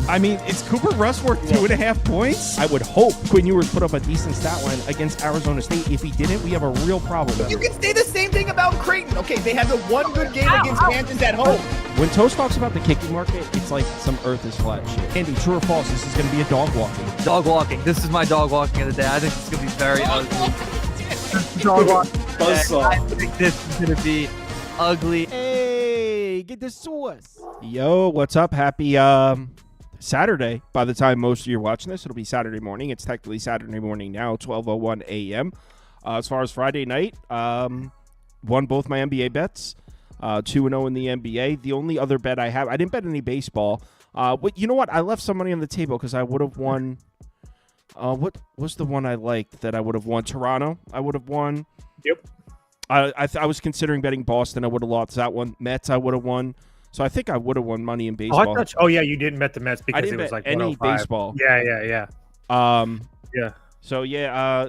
I mean, is Cooper Rush worth 2.5 points? I would hope Quinn Ewers put up a decent stat line against Arizona State. If he didn't, we have a real problem. You can say the same thing about Creighton. Okay, they had the one good game against Kansas at home. When Toast talks about the kicking market, it's like some earth is flat shit. Andy, true or false, this is going to be a dog walking. Dog walking. This is my dog walking of the day. I think it's going to be very ugly. Dog walking. I think this is going to be ugly. Hey, get the sauce. Yo, what's up? Happy Saturday. By the time most of you are watching this, it'll be Saturday morning. It's technically Saturday morning now, 12:01 a.m. As far as Friday night, won both my NBA bets. 2-0 in the NBA. The only other bet I have, I didn't bet any baseball. But you know what? I left some money on the table because I would have won. What was the one I liked that I would have won? Toronto. I would have won. Yep. I was considering betting Boston. I would have lost that one. Mets. I would have won. So I think I would have won money in baseball. Yeah, you didn't bet the Mets because it was like any 105. baseball. Yeah. Yeah. So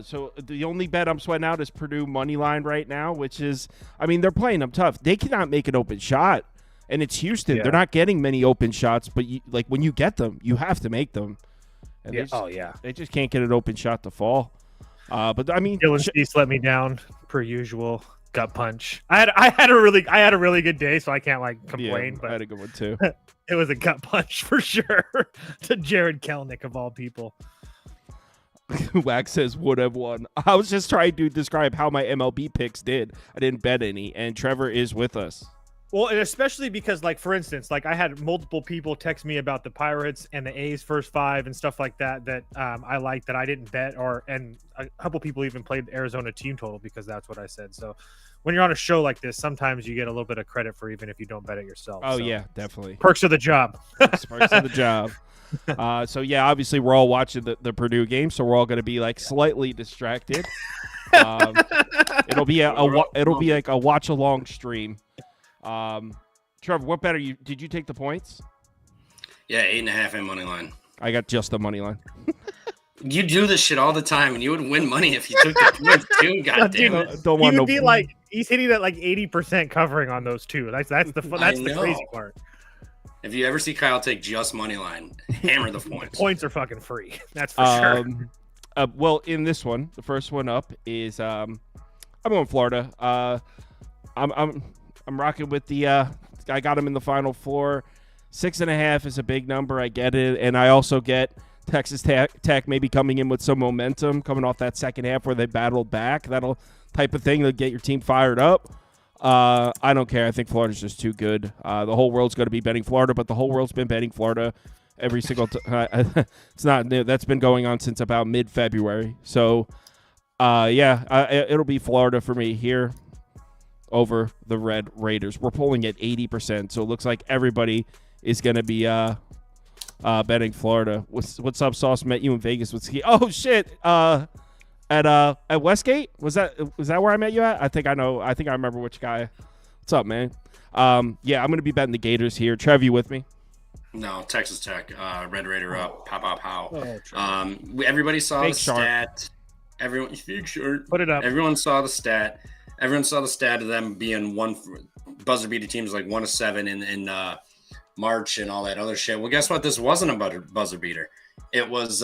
so the only bet I'm sweating out is Purdue money line right now, which is, I mean, they're playing them tough. They cannot make an open shot, and it's Houston. Yeah. They're not getting many open shots, but when you get them, you have to make them. And they just can't get an open shot to fall. But I mean, Dylan Cease let me down per usual. Gut punch. I had a really good day, so I can't complain. Yeah, but I had a good one too. It was a gut punch for sure to Jared Kelenic of all people. Wax says would have won. I was just trying to describe how my MLB picks did. I didn't bet any, and Trevor is with us. Well, and especially because, for instance, I had multiple people text me about the Pirates and the A's first five and stuff like that I liked that I didn't bet, and a couple people even played the Arizona team total because that's what I said. So when you're on a show like this, sometimes you get a little bit of credit for even if you don't bet it yourself. Oh, so, yeah, definitely. Perks of the job. Perks of the job. So, yeah, obviously we're all watching the Purdue game, so we're all going to be, slightly distracted. It'll be like a watch-along stream. Trevor, what bet are you? Did you take the points? Yeah, 8.5 in money line. I got just the money line. You do this shit all the time, and you would win money if you took the points too. Goddamn it! Don't want he would be he's hitting at 80% covering on those two. That's the crazy part. If you ever see Kyle take just money line, hammer the points. Points are fucking free. That's for sure. Well, in this one, the first one up is I'm going Florida. I'm rocking with the I got him in the Final Four. 6.5 is a big number. I get it. And I also get Texas Tech maybe coming in with some momentum coming off that second half where they battled back. That'll type of thing that'll get your team fired up. I don't care. I think Florida's just too good. The whole world's going to be betting Florida, but the whole world's been betting Florida every single time. It's not new. That's been going on since about mid-February. So, it'll be Florida for me here over the Red Raiders. We're pulling at 80%, so it looks like everybody is going to be betting Florida. What's up, Sauce? Met you in Vegas with Ski. Oh shit! At Westgate, was that where I met you at? I think I know. I think I remember which guy. What's up, man? Yeah, I'm going to be betting the Gators here. Trev, you with me? No, Texas Tech. Red Raider up. Pow. Everybody saw the stat. Everyone, put it up. Everyone saw the stat. Everyone saw the stat of them being buzzer beater teams 1 of 7 in March and all that other shit. Well, guess what? This wasn't a buzzer beater. It was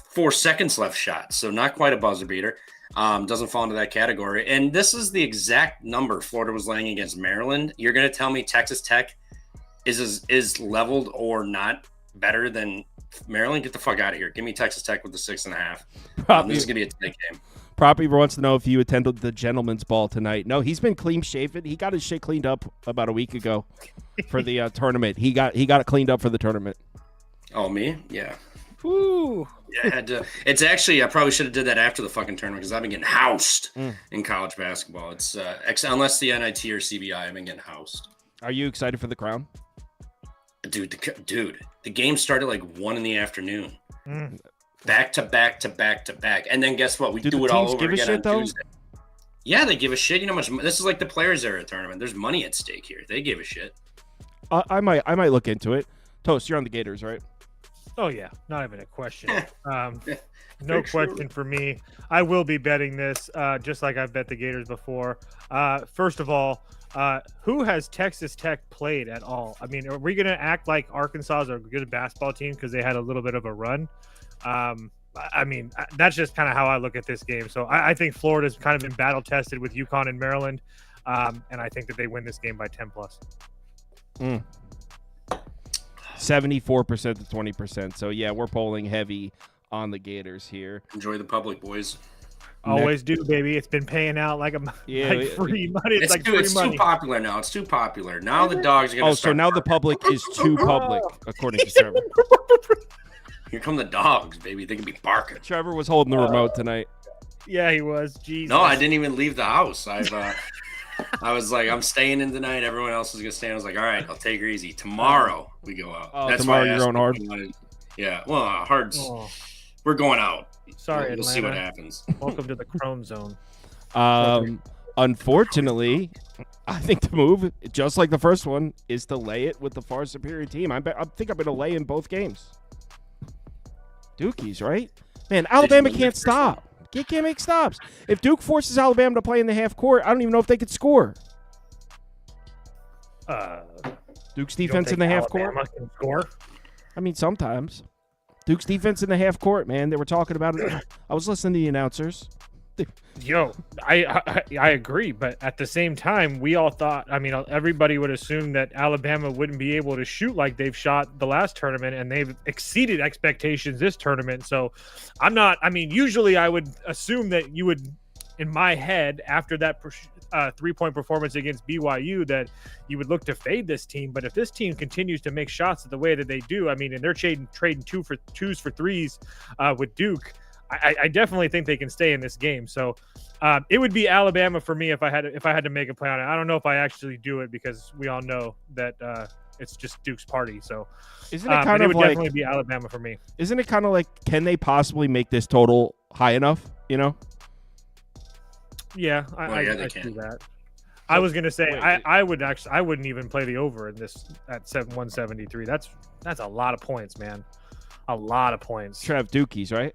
4 seconds left shot, so not quite a buzzer beater. Doesn't fall into that category. And this is the exact number Florida was laying against Maryland. You're going to tell me Texas Tech is leveled or not better than Maryland? Get the fuck out of here. Give me Texas Tech with the 6.5. This is going to be a tight game. Proppy wants to know if you attended the gentleman's ball tonight. No, he's been clean shaven. He got his shit cleaned up about a week ago for the tournament. He got it cleaned up for the tournament. Oh, me? Yeah. Woo. Yeah, I had to. It's actually, I probably should have did that after the fucking tournament because I've been getting housed in college basketball. It's unless the NIT or CBI, I've been getting housed. Are you excited for the crown? Dude, the game started 1 in the afternoon. Back to back. And then guess what? We do it all over again on Tuesday. Yeah, they give a shit. You know how much this is like the Players Era tournament. There's money at stake here. They give a shit. I might look into it. Toast, you're on the Gators, right? Oh yeah, not even a question. No question for me. I will be betting this, just like I've bet the Gators before. First of all, who has Texas Tech played at all? I mean, are we going to act like Arkansas is a good basketball team because they had a little bit of a run? I mean, that's just kind of how I look at this game. So I think Florida's kind of been battle tested with UConn and Maryland, and I think that they win this game by 10 plus. 74% to 20%. So yeah, we're polling heavy on the Gators here. Enjoy the public, boys. Always do, baby. It's been paying out like free money. It's like free money. Too popular now. It's too popular. Now the dogs are going to so now the public is too public, according to Trevor. Here come the dogs, baby. They can be barking. Trevor was holding the remote tonight. Yeah, he was. Jesus. No, I didn't even leave the house. I was like, I'm staying in tonight. Everyone else is going to stay. I was like, all right, I'll take her easy. Tomorrow we go out. That's tomorrow you're going hard? Yeah, well, hard's we're going out. Sorry, we'll see what happens. Welcome to the Chrome Zone. Unfortunately, I think the move, just like the first one, is to lay it with the far superior team. I think I'm going to lay in both games. Dukies, right? Man, Alabama can't stop. They can't make stops. If Duke forces Alabama to play in the half court, I don't even know if they could score. Duke's defense in the half court. Can score? I mean, sometimes. Duke's defense in the half court, man. They were talking about it. I was listening to the announcers. Yo, I agree, but at the same time, we all thought, I mean, everybody would assume that Alabama wouldn't be able to shoot like they've shot the last tournament, and they've exceeded expectations this tournament. So usually I would assume that you would, in my head, after that 3-point performance against BYU, that you would look to fade this team. But if this team continues to make shots the way that they do, I mean, and they're trading 2s for 3s with Duke, I definitely think they can stay in this game. So it would be Alabama for me if I had to make a play on it. I don't know if I actually do it because we all know that it's just Duke's party. So isn't it kind of would like definitely be Alabama for me? Isn't it kind of like, can they possibly make this total high enough? You know? Yeah, I do that. I was gonna say I wouldn't even play the over in this at 173. That's a lot of points, man. A lot of points. Trev, Dukies, right?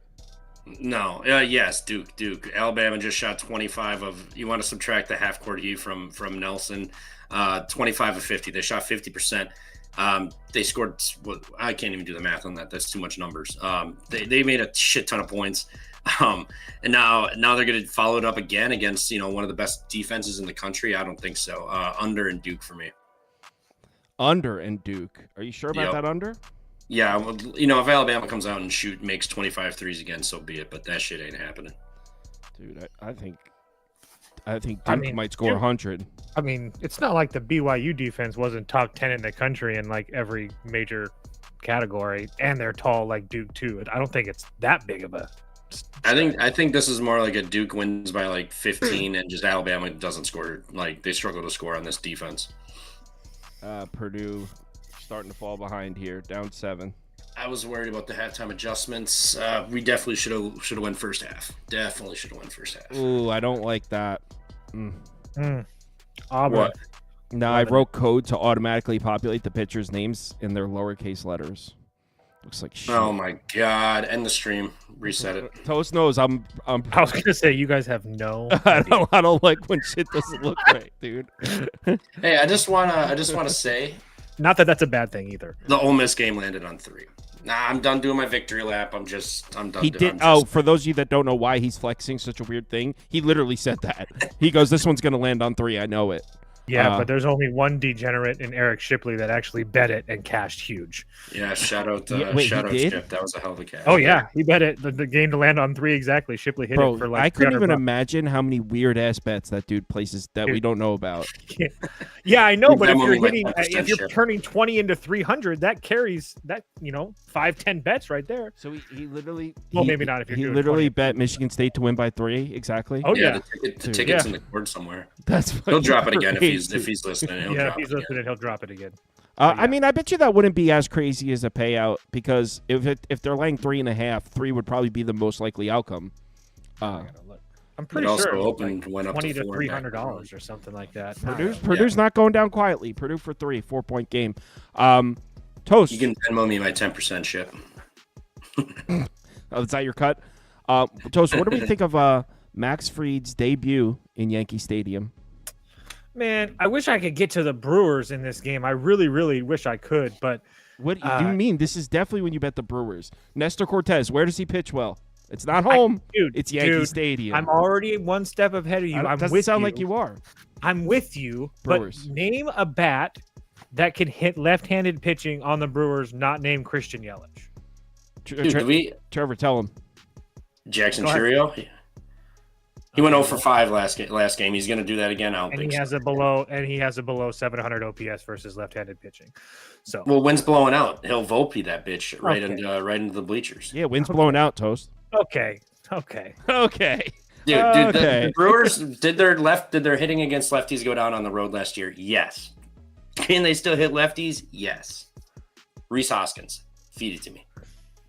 No, yes, Duke. Alabama just shot 25 of. You want to subtract the half court heat from Nelson, 25 of 50. They shot 50%. They scored. I can't even do the math on that. That's too much numbers. They made a shit ton of points. And now they're going to follow it up again against one of the best defenses in the country. I don't think so. Under and Duke for me. Under and Duke. Are you sure about that under? Yeah, well, if Alabama comes out and makes 25 threes again, so be it. But that shit ain't happening. Dude, I think Duke might score 100. I mean, it's not like the BYU defense wasn't top 10 in the country in like every major category, and they're tall like Duke too. I don't think it's that big of a. I think this is more like a Duke wins by like 15, and just Alabama doesn't score. Like they struggle to score on this defense. Purdue starting to fall behind here, down 7. I was worried about the halftime adjustments. We definitely should have won first half. Definitely should have won first half. Ooh, I don't like that. What? No, I wrote code to automatically populate the pitchers' names in their lowercase letters. Looks like shit. Oh my god! End the stream. Reset it. Toast knows I'm. I was gonna say you guys have no. I don't like when shit doesn't look right, dude. Hey, I just wanna say. Not that that's a bad thing either. The Ole Miss game landed on 3. Nah, I'm done doing my victory lap. I'm done. He did. For those of you that don't know why he's flexing such a weird thing, he literally said that. He goes, "This one's gonna land on 3. I know it." Yeah, but there's only one degenerate in Eric Shipley that actually bet it and cashed huge. Yeah, shout out Skip. That was a hell of a cash. Oh yeah, he bet it the game to land on 3 exactly. Shipley hit it for like. I couldn't even imagine how many weird ass bets that dude places that we don't know about. Yeah, I know, but if you're turning 20 into 300, that carries that 5-10 bets right there. So he literally. Well, maybe not if you're. He doing literally 20. bet Michigan State to win by 3 exactly. Oh yeah, the ticket's in the cord somewhere. He'll drop it again if he's listening. If he's listening, he'll drop it again. I mean, I bet you that wouldn't be as crazy as a payout because if they're laying 3.5, 3 would probably be the most likely outcome. I'm pretty sure went up $20 to $4 $300 or something like that. Purdue's not going down quietly. Purdue for 3, 4-point game. Toast. You can Venmo me my 10% ship. Oh, is that your cut? Toast, what do we think of Max Fried's debut in Yankee Stadium? Man, I wish I could get to the Brewers in this game. I really, really wish I could, but What do you mean? This is definitely when you bet the Brewers. Nestor Cortez, where does he pitch well? It's not home. It's Yankee Stadium. I'm already one step ahead of you. Doesn't sound like you are. I'm with you, Brewers. But name a bat that can hit left-handed pitching on the Brewers, not named Christian Yelich. Trevor, tell him. Jackson Churio. He went 0 for 5 last game. He's going to do that again. I don't think he has a below 700 OPS versus left-handed pitching. So wind's blowing out. He'll Volpe that bitch right into the bleachers. Yeah, wind's blowing out, Toast. Okay. Dude, the Brewers did their hitting against lefties go down on the road last year? Yes. Can they still hit lefties? Yes. Rhys Hoskins, feed it to me.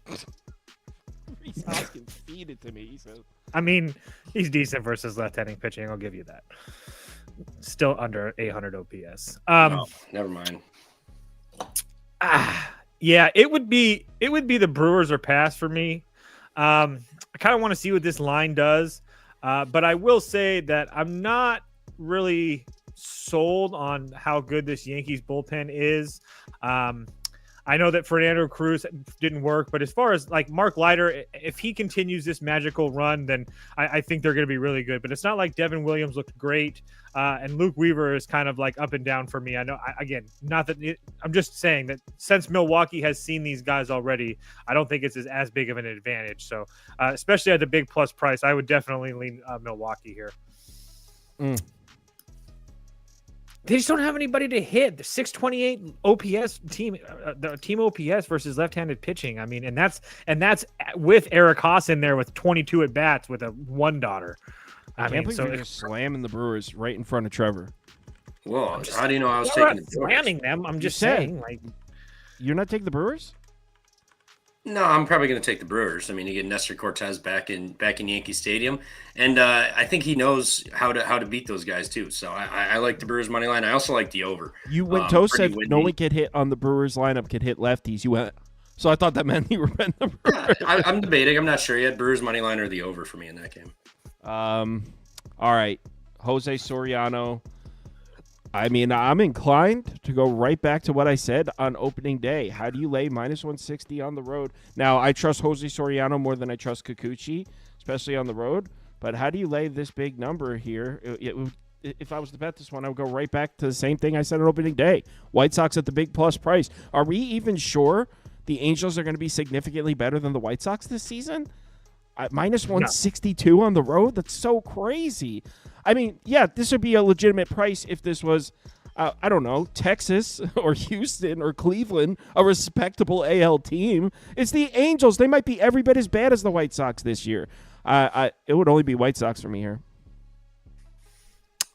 Rhys Hoskins, feed it to me. He says. I mean, he's decent versus left-handed pitching. I'll give you that. Still under 800 OPS. Never mind. Yeah, it would be the Brewers or pass for me. I kind of want to see what this line does, but I will say that I'm not really sold on how good this Yankees bullpen is. I know that Fernando Cruz didn't work, but as far as like Mark Leiter, if he continues this magical run, then I think they're going to be really good. But it's not like Devin Williams looked great, and Luke Weaver is kind of like up and down for me. I know, I'm just saying that since Milwaukee has seen these guys already, I don't think it's as big of an advantage. So, especially at the big plus price, I would definitely lean Milwaukee here. They just don't have anybody to hit. The 628 OPS team, the team OPS versus left-handed pitching. I mean, and that's with Eric Haas in there with 22 at bats with a $1. I can't believe you're just slamming the Brewers right in front of Trevor. Well, how do you know I was taking the Brewers? Slamming them. I'm just saying, like, you're not taking the Brewers? No, I'm probably going to take the Brewers. I mean, you get Nestor Cortez back in Yankee Stadium, and I think he knows how to beat those guys too. So I like the Brewers money line. I also like the over. You went Toast said windy. No one could hit on the Brewers lineup could hit lefties. You went, so I thought that meant you were betting the Brewers. Yeah, I'm debating. I'm not sure yet. Brewers money line or the over for me in that game. All right, Jose Soriano. I mean, I'm inclined to go right back to what I said on opening day. How do you lay minus 160 on the road? Now, I trust Jose Soriano more than I trust Kikuchi, especially on the road. But how do you lay this big number here? If I was to bet this one, I would go right back to the same thing I said on opening day. White Sox at the big plus price. Are we even sure the Angels are going to be significantly better than the White Sox this season? Minus 162 on the road? That's so crazy. I mean, yeah, this would be a legitimate price if this was, I don't know, Texas or Houston or Cleveland, a respectable AL team. It's the Angels. They might be every bit as bad as the White Sox this year. It would only be White Sox for me here.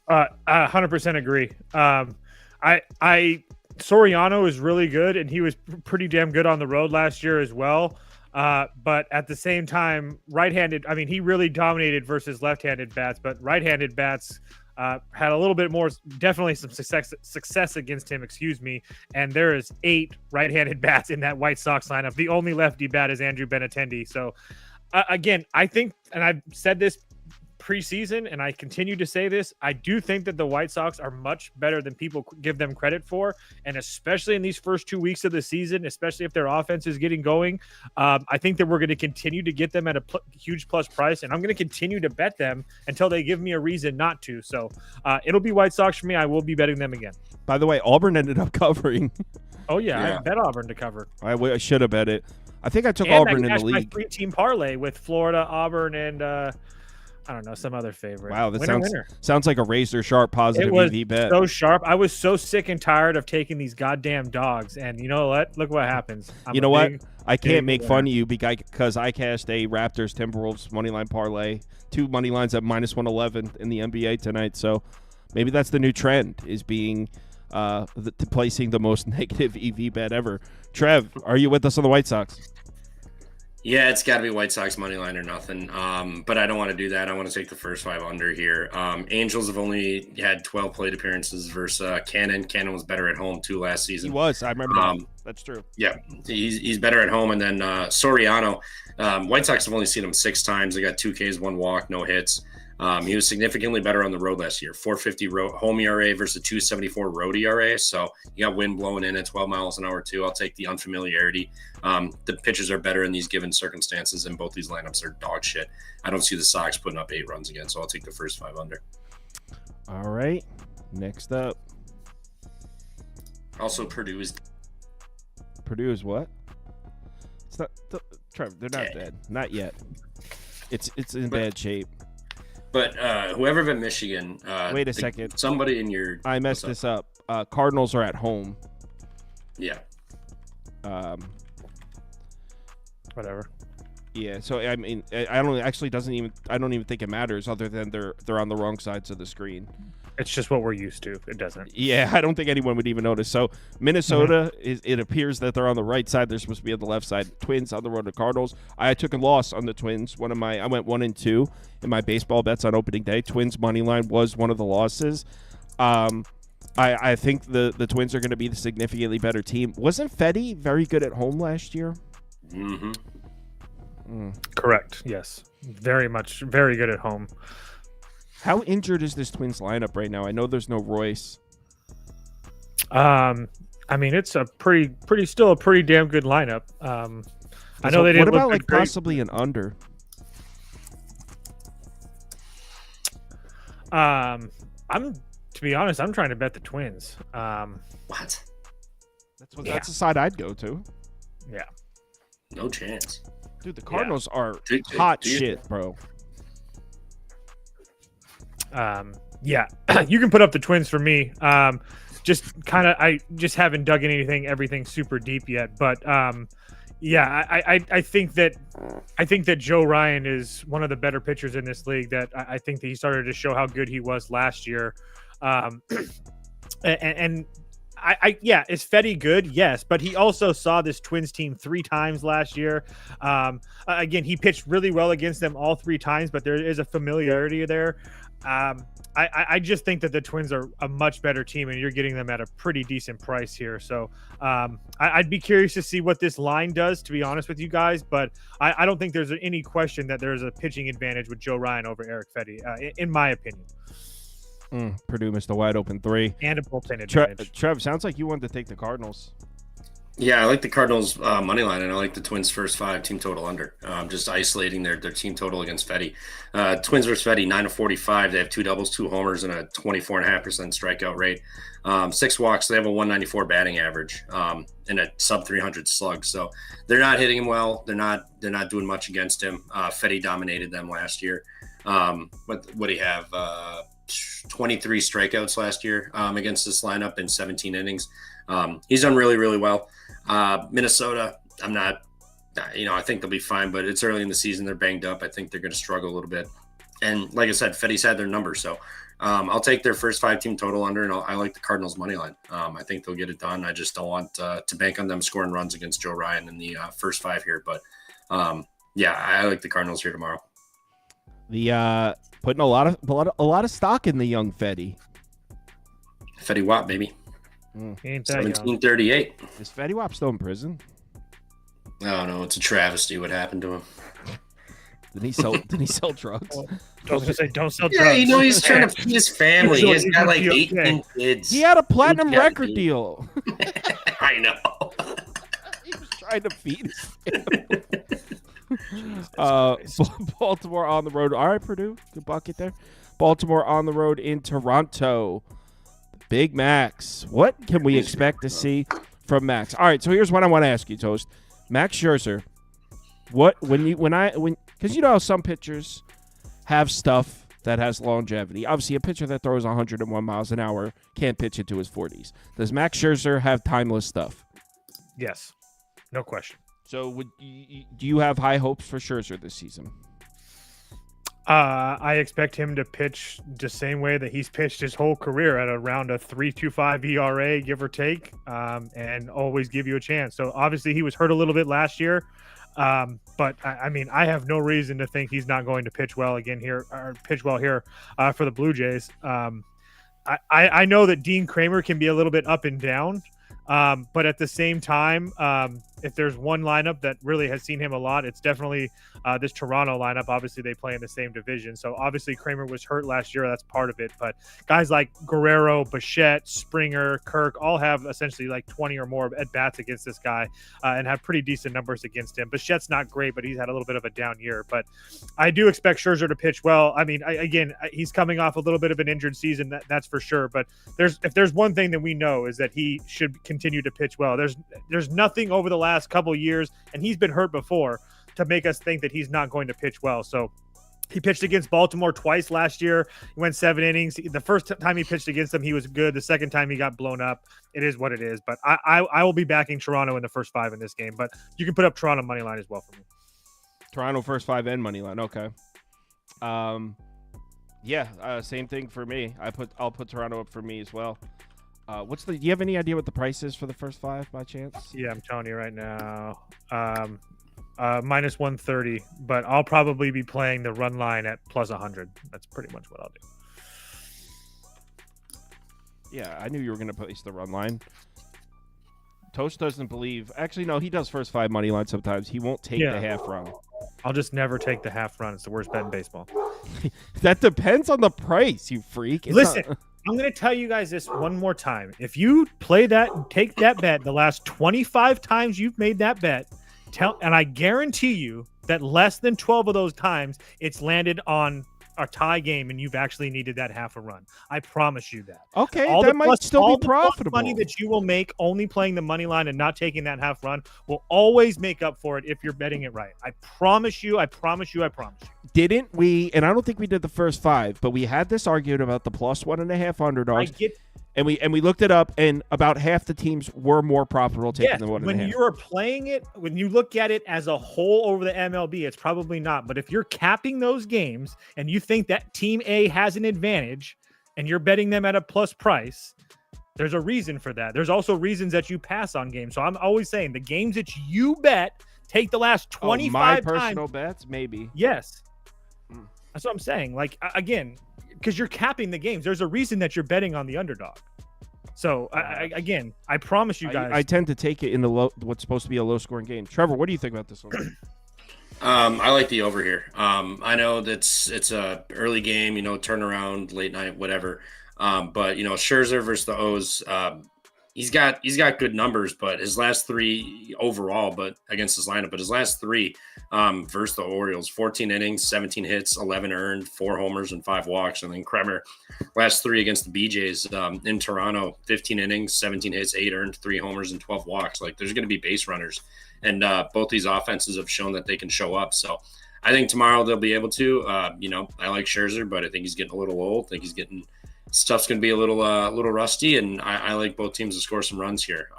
100% agree. Soriano is really good, and he was pretty damn good on the road last year as well. But at the same time, right-handed, I mean, he really dominated versus left-handed bats, but right-handed bats had a little bit more, definitely some success against him, and there is 8 right-handed bats in that White Sox lineup. The only lefty bat is Andrew Benintendi. So, again, I think, and I've said this preseason, and I continue to say this, I do think that the White Sox are much better than people give them credit for, and especially in these first 2 weeks of the season, especially if their offense is getting going, I think that we're going to continue to get them at a huge plus price, and I'm going to continue to bet them until they give me a reason not to. So it'll be White Sox for me. I will be betting them again. By the way, Auburn ended up covering. Oh yeah. I bet Auburn to cover. I should have bet it. I think I took Auburn in the league. My 3-team parlay with Florida, Auburn, and I don't know, some other favorite. Wow, that sounds like a razor sharp positive EV bet. So sharp. I was so sick and tired of taking these goddamn dogs, and you know what? Look what happens. You know what? I can't make fun of you because I cashed a Raptors Timberwolves moneyline parlay, 2 money lines at minus 111 in the NBA tonight. So maybe that's the new trend, is being placing the most negative EV bet ever. Trev, are you with us on the White Sox? Yeah, it's got to be White Sox money line or nothing. But I don't want to do that. I want to take the first 5 under here. Angels have only had 12 plate appearances versus Cannon. Cannon was better at home too last season. He was. I remember that. That's true. Yeah, he's better at home. And then Soriano, White Sox have only seen him 6 times. They got 2 Ks, 1 walk, no hits. He was significantly better on the road last year. 4.50 home ERA versus 2.74 road ERA. So you got wind blowing in at 12 miles an hour too. I'll take the unfamiliarity. The pitchers are better in these given circumstances, and both these lineups are dog shit. I don't see the Sox putting up 8 runs again, so I'll take the first 5 under. All right. Next up. Also, Purdue is what? It's not Trevor. They're not dead. Not yet. It's in bad shape. But whoever at Michigan. Wait a second. Somebody in your. I messed this up. Cardinals are at home. Yeah. Whatever. Yeah. So I mean, I don't even think it matters other than they're on the wrong sides of the screen. It's just what we're used to. It doesn't. Yeah, I don't think anyone would even notice. So Minnesota, it appears that they're on the right side. They're supposed to be on the left side. Twins on the road to Cardinals. I took a loss on the Twins. I went 1-2 in my baseball bets on opening day. Twins money line was one of the losses. I think the Twins are going to be the significantly better team. Wasn't Fetty very good at home last year? Mm-hmm. Correct. Yes. Very good at home. How injured is this Twins lineup right now? I know there's no Royce. I mean, it's still a pretty damn good lineup. I know they didn't. What about look like possibly an under? To be honest, I'm trying to bet the Twins. What? That's the side I'd go to. Yeah. No chance. Dude, the Cardinals are hot shit, bro. Yeah, you can put up the Twins for me. I just haven't dug in everything super deep yet, but yeah, I think that Joe Ryan is one of the better pitchers in this league. That I think that he started to show how good he was last year. And is Fetty good? Yes, but he also saw this Twins team 3 times last year. Again, he pitched really well against them all 3 times, but there is a familiarity there. I just think that the Twins are a much better team, and you're getting them at a pretty decent price here. So I'd be curious to see what this line does, to be honest with you guys. But I don't think there's any question that there's a pitching advantage with Joe Ryan over Eric Fetty, in my opinion. Purdue missed a wide open 3. And a bullpen advantage. Trev, sounds like you wanted to take the Cardinals. Yeah, I like the Cardinals money line, and I like the Twins first 5 team total under. Just isolating their team total against Fetty. Twins versus Fetty, 9-45. They have 2 doubles, 2 homers, and a 24.5% strikeout rate. 6 walks. They have a 194 batting average and a sub 300 slug. So they're not hitting him well. They're not doing much against him. Fetty dominated them last year. What do you have? 23 strikeouts last year against this lineup in 17 innings. He's done really, really well. Minnesota, I think they'll be fine, but it's early in the season. They're banged up. I think they're going to struggle a little bit. And like I said, Fetty's had their number. So I'll take their first 5 team total under, and I like the Cardinals money line. I think they'll get it done. I just don't want to bank on them scoring runs against Joe Ryan in the first 5 here. But yeah, I like the Cardinals here tomorrow. Putting a lot of stock in the young Fetty. Fetty Wap, baby. Ain't that 1738. Is Fetty Wap still in prison? Oh no, it's a travesty what happened to him. Did he sell drugs? I was gonna say, don't sell drugs. Yeah, he's trying to feed his family. He's got like 18 kids. He had a platinum record deal. I know. He was trying to feed his family. Baltimore on the road. All right, Purdue. Good bucket there. Baltimore on the road in Toronto. Big Max. What can we expect to see from Max? All right, so here's what I want to ask you, Toast. Max Scherzer. Because you know how some pitchers have stuff that has longevity. Obviously, a pitcher that throws 101 miles an hour can't pitch into his 40s. Does Max Scherzer have timeless stuff? Yes, no question. So do you have high hopes for Scherzer this season? I expect him to pitch the same way that he's pitched his whole career at around a 3.25 ERA, give or take, and always give you a chance. So obviously he was hurt a little bit last year. But I mean, I have no reason to think he's not going to pitch well again here, or pitch well here for the Blue Jays. I know that Dean Kramer can be a little bit up and down, but at the same time, if there's one lineup that really has seen him a lot, it's definitely this Toronto lineup. Obviously, they play in the same division. So obviously Kramer was hurt last year. That's part of it. But guys like Guerrero, Bichette, Springer, Kirk all have essentially like 20 or more at-bats against this guy and have pretty decent numbers against him. Bichette's not great, but he's had a little bit of a down year. But I do expect Scherzer to pitch well. I mean, he's coming off a little bit of an injured season, that's for sure. But if there's one thing that we know is that he should continue to pitch well. There's nothing over the last couple years, and he's been hurt before, to make us think that he's not going to pitch well. So he pitched against Baltimore twice last year. He went 7 innings. The first time he pitched against them, he was good. The second time he got blown up. It is what it is. But I will be backing Toronto in the first 5 in this game. But you can put up Toronto money line as well for me. Toronto first 5 and money line. Okay. Same thing for me. I'll put Toronto up for me as well. Do you have any idea what the price is for the first 5 by chance? Yeah, I'm telling you right now. Minus 130, but I'll probably be playing the run line at plus 100. That's pretty much what I'll do. Yeah, I knew you were going to place the run line. Toast doesn't believe. Actually, no, he does first 5 money line sometimes. He won't take the half run. I'll just never take the half run. It's the worst bet in baseball. That depends on the price, you freak. Listen, I'm going to tell you guys this one more time. If you play that and take that bet the last 25 times you've made that bet, and I guarantee you that less than 12 of those times it's landed on a tie game and you've actually needed that half a run. I promise you that. Okay, that might still be profitable. Money that you will make only playing the money line and not taking that half run will always make up for it if you're betting it right. I promise you. I promise you. I promise you. Didn't we? And I don't think we did the first 5, but we had this argument about the plus 1.5 underdogs. And we looked it up, and about half the teams were more profitable taking the 1.5. When you are playing it, when you look at it as a whole over the MLB, it's probably not. But if you're capping those games and you think that Team A has an advantage and you're betting them at a plus price, there's a reason for that. There's also reasons that you pass on games. So I'm always saying the games that you bet, take the last 25 my times. personal bets, maybe. Yes. That's what I'm saying. Like, again, because you're capping the games. There's a reason that you're betting on the underdog. So, I promise you guys. I tend to take it in the what's supposed to be a low-scoring game. Trevor, what do you think about this one? I like the over here. I know it's a early game, turnaround, late night, whatever. But Scherzer versus the O's, he's got good numbers, but his last 3 overall, but against his lineup, but his last 3 versus the Orioles, 14 innings, 17 hits, 11 earned, 4 homers and 5 walks. And then Kremer, last 3 against the BJs in Toronto, 15 innings, 17 hits, 8 earned, 3 homers and 12 walks. Like, there's going to be base runners, and both these offenses have shown that they can show up. So I think tomorrow they'll be able to. I like Scherzer, but I think he's getting a little old. I think stuff's going to be a little rusty, and I like both teams to score some runs here.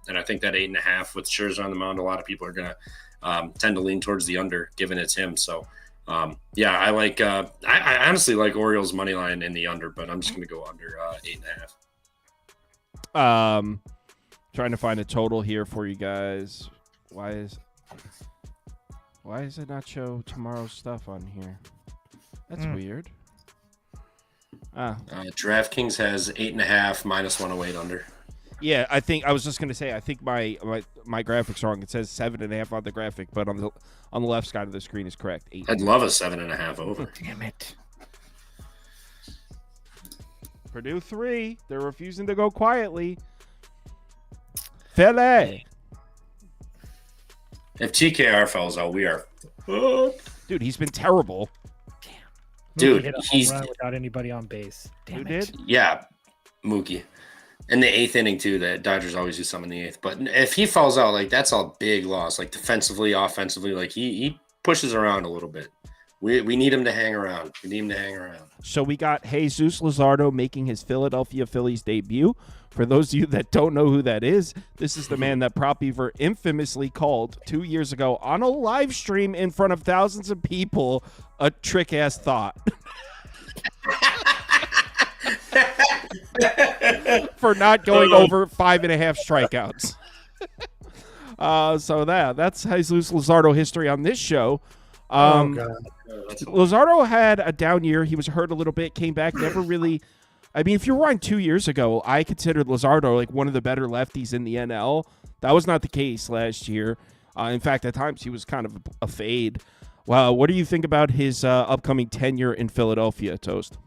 And I think that 8.5 with Scherzer on the mound, a lot of people are going to tend to lean towards the under, given it's him. So, I like. I honestly like Orioles money line in the under, but I'm just going to go under 8.5. Trying to find a total here for you guys. Why does it not show tomorrow's stuff on here? That's weird. DraftKings has 8.5 minus 108 under. Yeah, I was just gonna say, I think my graphic's wrong. It says 7.5 on the graphic, but on the left side of the screen is correct. 8. I'd love a 7.5 over. Damn it. Purdue 3. They're refusing to go quietly. Philly. If TKR falls out, we are fucked. Dude, he's been terrible. Dude, he's without anybody on base. Damn it. Did? Yeah, Mookie. In the 8th inning, too, the Dodgers always do some in the 8th. But if he falls out, like, that's a big loss. Like, defensively, offensively, like, he pushes around a little bit. We need him to hang around. So we got Jesus Luzardo making his Philadelphia Phillies debut. For those of you that don't know who that is, this is the man that Prop Beaver infamously called 2 years ago on a live stream in front of thousands of people a trick-ass thought. For not going over 5.5 strikeouts. So that's Jesus Luzardo history on this show. Oh God. Luzardo had a down year. He was hurt a little bit, came back, never really. I mean, if you rewind 2 years ago, I considered Luzardo like one of the better lefties in the NL. That was not the case last year. In fact, at times he was kind of a fade. Wow, what do you think about his upcoming tenure in Philadelphia, Toast?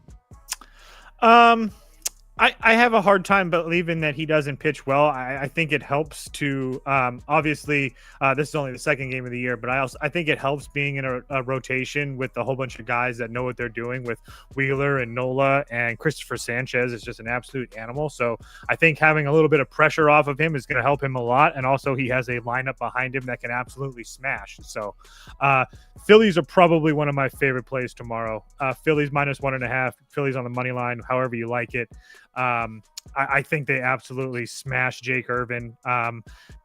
I have a hard time believing that he doesn't pitch well. I think it helps to obviously this is only the second game of the year, but I think it helps being in a rotation with a whole bunch of guys that know what they're doing with Wheeler and Nola, and Christopher Sanchez is just an absolute animal. So I think having a little bit of pressure off of him is going to help him a lot. And also he has a lineup behind him that can absolutely smash. So Phillies are probably one of my favorite plays tomorrow. Phillies -1.5, Phillies on the money line, however you like it. I think they absolutely smashed Jake Irvin.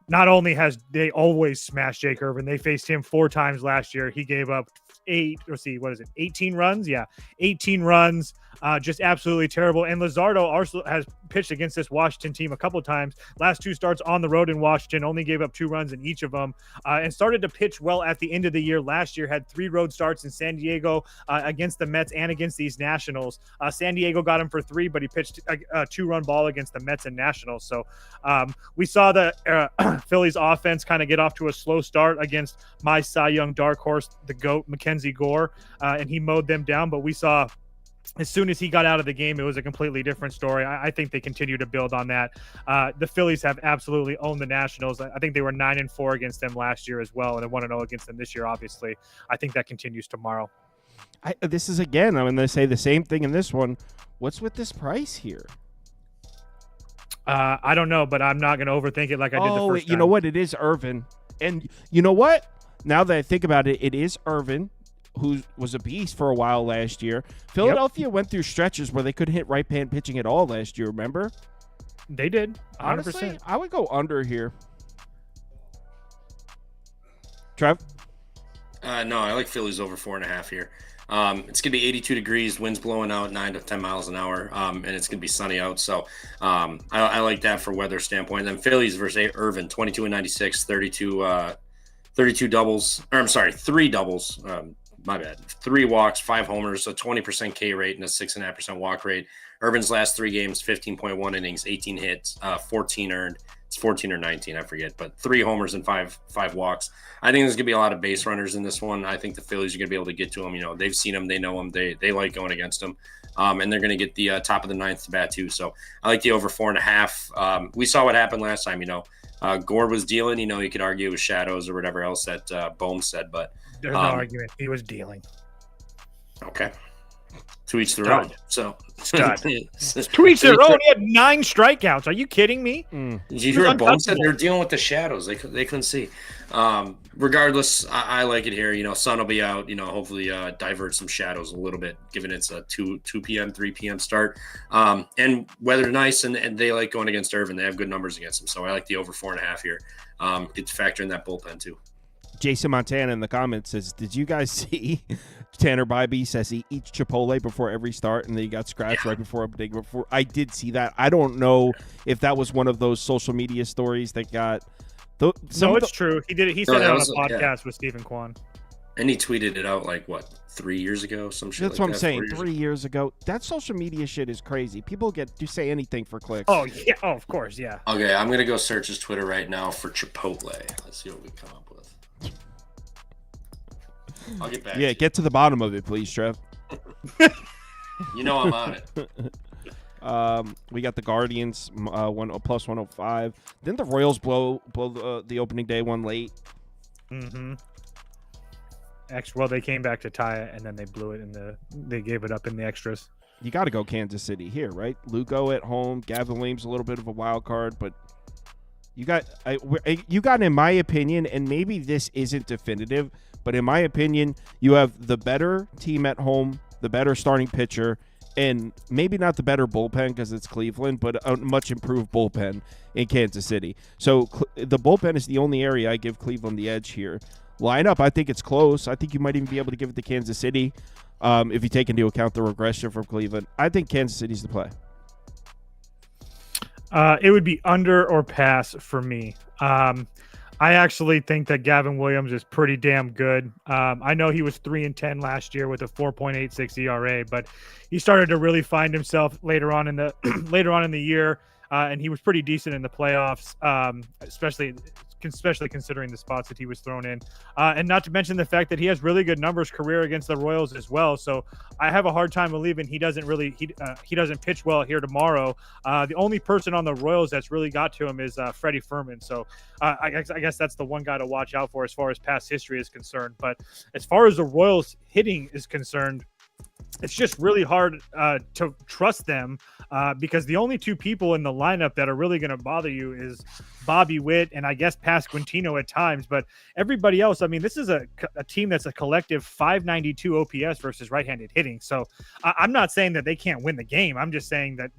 Not only has they always smashed Jake Irvin, they faced him 4 times last year. He gave up 18 runs? Yeah, 18 runs. Just absolutely terrible. And Luzardo also has pitched against this Washington team a couple of times. Last 2 starts on the road in Washington, only gave up 2 runs in each of them, and started to pitch well at the end of the year. Last year had 3 road starts in San Diego against the Mets and against these Nationals. San Diego got him for 3, but he pitched a 2-run ball against the Mets and Nationals. So we saw the Phillies offense kind of get off to a slow start against my Cy Young dark horse, the GOAT, Mackenzie Gore, and he mowed them down. But we saw as soon as he got out of the game, it was a completely different story. I think they continue to build on that. The Phillies have absolutely owned the Nationals. I think they were 9-4 against them last year as well, and they're 1-0 against them this year, obviously. I think that continues tomorrow. This is, again, I'm going to say the same thing in this one. What's with this price here? I don't know, but I'm not going to overthink it like I did the first time. You know what? It is Irvin. And you know what? Now that I think about it, it is Irvin, who was a beast for a while last year. Philadelphia went through stretches where they couldn't hit right-hand pitching at all last year, remember? They did, 100%. Honestly, I would go under here. Trev? No, I like Phillies over 4.5 here. It's going to be 82 degrees, winds blowing out 9 to 10 miles an hour, and it's going to be sunny out. So I like that for weather standpoint. Then Phillies versus Irvin, 22-96, 32 doubles. Or I'm sorry, 3 doubles. My bad. 3 walks, 5 homers, a 20% K rate, and a 6.5% walk rate. Irvin's last 3 games, 15.1 innings, 18 hits, 14 earned. It's 14 or 19, I forget, but 3 homers and 5 walks. I think there's going to be a lot of base runners in this one. I think the Phillies are going to be able to get to them. You know, they've seen them, they know them, they like going against them, and they're going to get the top of the 9th to bat too. So I like the over 4.5. We saw what happened last time. You know, Gore was dealing. You know, you could argue with shadows or whatever else that Bohm said, but there's no argument. He was dealing. Okay. To each their own. So to each their own. He had 9 strikeouts. Are you kidding me? Did you hear what Bohm said? They're dealing with the shadows. They couldn't see. Regardless, I like it here. You know, sun will be out. You know, hopefully divert some shadows a little bit, given it's a 2 p.m., 3 p.m. start. And weather's nice, and they like going against Irvin. They have good numbers against them. So I like the over 4.5 here. Get to factor in that bullpen too. Jason Montana in the comments says, did you guys see Tanner Bybee says he eats Chipotle before every start and then he got scratched right before opening? Before I did see that. I don't know if that was one of those social media stories that got no, it's true. He did it. He said it on a podcast with Stephen Kwan. And he tweeted it out like, what, 3 years ago? Some shit. That's what I'm saying. 3 years ago. That social media shit is crazy. People do say anything for clicks. Oh, yeah. Oh, of course. Yeah. Okay. I'm going to go search his Twitter right now for Chipotle. Let's see what we come up with. I'll get back. Yeah, get to the bottom of it, please, Trev. You know I'm on it. We got the Guardians plus 105. Didn't the Royals blow the opening day one late? Mm-hmm. Well, they came back to tie it, and then they blew it, they gave it up in the extras. You got to go Kansas City here, right? Lugo at home. Gavin Williams a little bit of a wild card, but you got, in my opinion, and maybe this isn't definitive, but in my opinion, you have the better team at home, the better starting pitcher, and maybe not the better bullpen because it's Cleveland, but a much improved bullpen in Kansas City. So the bullpen is the only area I give Cleveland the edge here. Lineup, I think it's close. I think you might even be able to give it to Kansas City if you take into account the regression from Cleveland. I think Kansas City's the play. I actually think that Gavin Williams is pretty damn good. I know he was 3-10 last year with a 4.86 ERA, but he started to really find himself later on in the year, and he was pretty decent in the playoffs, especially considering the spots that he was thrown in, and not to mention the fact that he has really good numbers career against the Royals as well. So I have a hard time believing he doesn't pitch well here tomorrow. The only person on the Royals that's really got to him is Freddie Fermin. So I guess that's the one guy to watch out for as far as past history is concerned. But as far as the Royals hitting is concerned, it's just really hard to trust them because the only two people in the lineup that are really going to bother you is Bobby Witt and I guess Pasquantino at times. But everybody else, I mean, this is a team that's a collective 592 OPS versus right-handed hitting. So I'm not saying that they can't win the game. I'm just saying that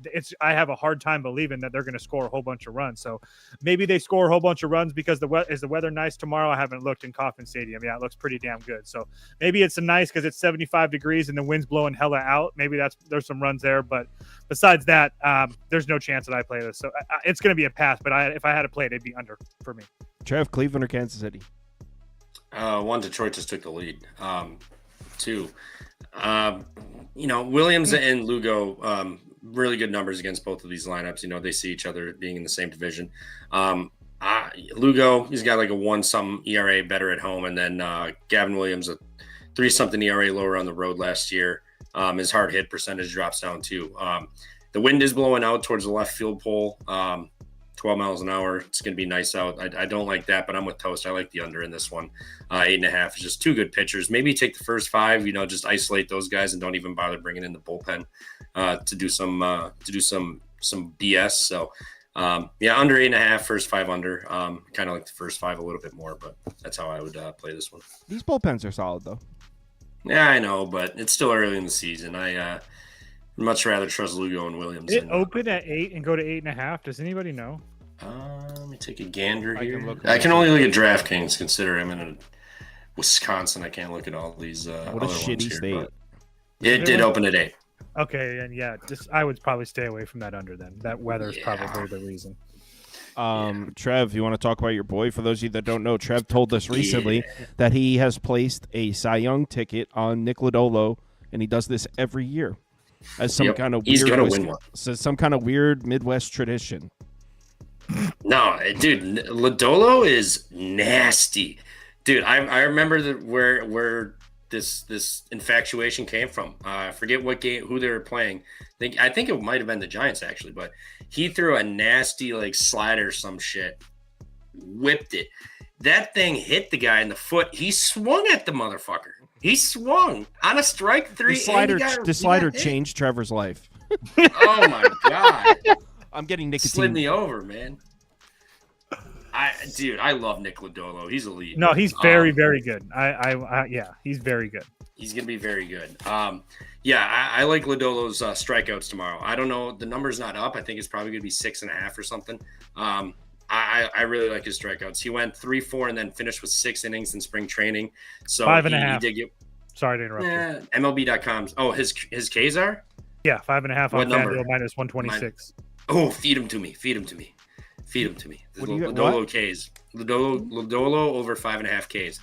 I have a hard time believing that they're going to score a whole bunch of runs. So maybe they score a whole bunch of runs because is the weather nice tomorrow? I haven't looked in Kauffman Stadium. Yeah, it looks pretty damn good. So maybe it's nice because it's 75 degrees and the wind's blowing hella out. Maybe there's some runs there, but besides that, there's no chance that I play this. So it's going to be a pass. But if I had to play it, it'd be under for me. Trev, Cleveland or Kansas City? One, Detroit just took the lead. Two, Williams and Lugo, really good numbers against both of these lineups. They see each other being in the same division. Lugo, he's got like a 1-something ERA better at home, and then Gavin Williams, a 3-something ERA lower on the road last year. His hard hit percentage drops down too. The wind is blowing out towards the left field pole, 12 miles an hour. It's going to be nice out. I don't like that, but I'm with Toast. I like the under in this one. 8.5 is just two good pitchers. Maybe take the first 5, just isolate those guys and don't even bother bringing in the bullpen to do some BS. So under 8.5, first 5 under. Kind of like the first 5 a little bit more, but that's how I would play this one. These bullpens are solid though. Yeah, I know, but it's still early in the season. I much rather trust Lugo and Williams. Did it open at 8 and go to 8.5? Does anybody know? Let me take a gander here. I can only look at DraftKings. Consider I'm in Wisconsin. I can't look at all these. What a shitty state. It did open at 8. Okay, and yeah, I would probably stay away from that under then. That weather is probably the reason. Trev, you want to talk about your boy? For those of you that don't know, Trev told us recently that he has placed a Cy Young ticket on Nick Lodolo, and he does this every year as some kind of weird. He's gonna win one. So some kind of weird Midwest tradition. No, dude, Lodolo is nasty, dude. I remember where this infatuation came from. I forget what game, who they were playing. I think it might have been the Giants actually, but he threw a nasty like slider, some shit, whipped it. That thing hit the guy in the foot. He swung at the motherfucker. He swung on a strike 3. The slider changed Trevor's life. Oh my god! I'm getting nicotine. Slid me over, man. I love Nick Lodolo. He's elite. No, he's very, very good. He's very good. He's going to be very good. I like Lodolo's strikeouts tomorrow. I don't know. The number's not up. I think it's probably going to be 6.5 or something. I really like his strikeouts. He went 3-4 and then finished with 6 innings in spring training. So 5.5. He did get. Sorry to interrupt you. MLB.com. Oh, his Ks are? Yeah, 5.5 on FanDuel minus 126. Oh, feed him to me. Lodolo Ks. Lodolo over 5.5 Ks.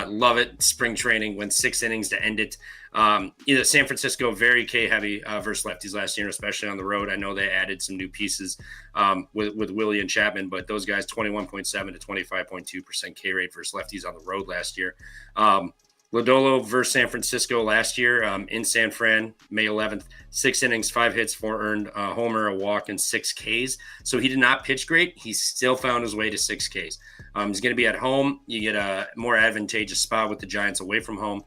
Love it. Spring training, went 6 innings to end it. San Francisco, very K heavy versus lefties last year, especially on the road. I know they added some new pieces with Willie and Chapman, but those guys 21.7 to 25.2% K rate versus lefties on the road last year. Lodolo versus San Francisco last year in San Fran, May 11th, 6 innings, 5 hits, 4 earned, a homer, a walk, and 6 Ks. So he did not pitch great. He still found his way to 6 Ks. He's going to be at home. You get a more advantageous spot with the Giants away from home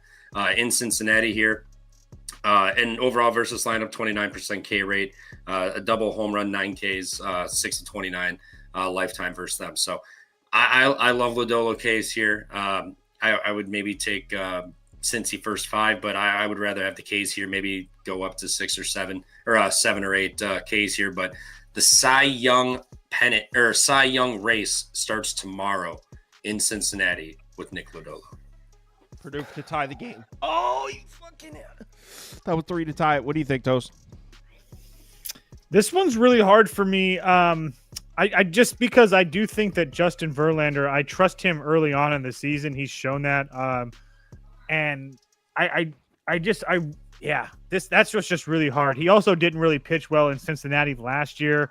in Cincinnati here. And overall versus lineup, 29% K rate, a double home run, 9 Ks, 6 to 29 lifetime versus them. So I love Lodolo Ks here. I would maybe take Cincy first 5, but I would rather have the Ks here, maybe go up to 6 or 7 or 7 or 8 Ks here. But the Cy Young pennant or Cy Young race starts tomorrow in Cincinnati with Nick Lodolo. Purdue to tie the game. Oh, you fucking that was 3 to tie it. What do you think, Toast? This one's really hard for me. I just because I do think that Justin Verlander, I trust him early on in the season. He's shown that. And that's just really hard. He also didn't really pitch well in Cincinnati last year.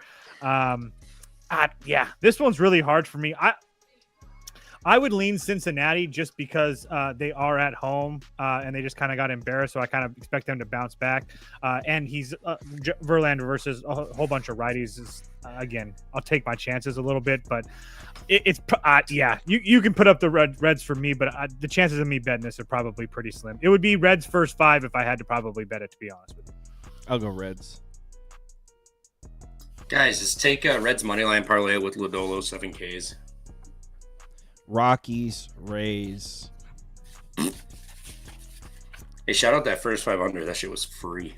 This one's really hard for me. I would lean Cincinnati just because they are at home and they just kind of got embarrassed. So I kind of expect them to bounce back. And he's Verlander versus a whole bunch of righties is again, I'll take my chances a little bit, but you can put up the Reds for me, but the chances of me betting this are probably pretty slim. It would be Reds first 5 if I had to probably bet it, to be honest with you. I'll go Reds. Guys, just take Reds money line parlay with Lodolo 7Ks. Rockies, Rays. Hey, shout out that first 500. That shit was free.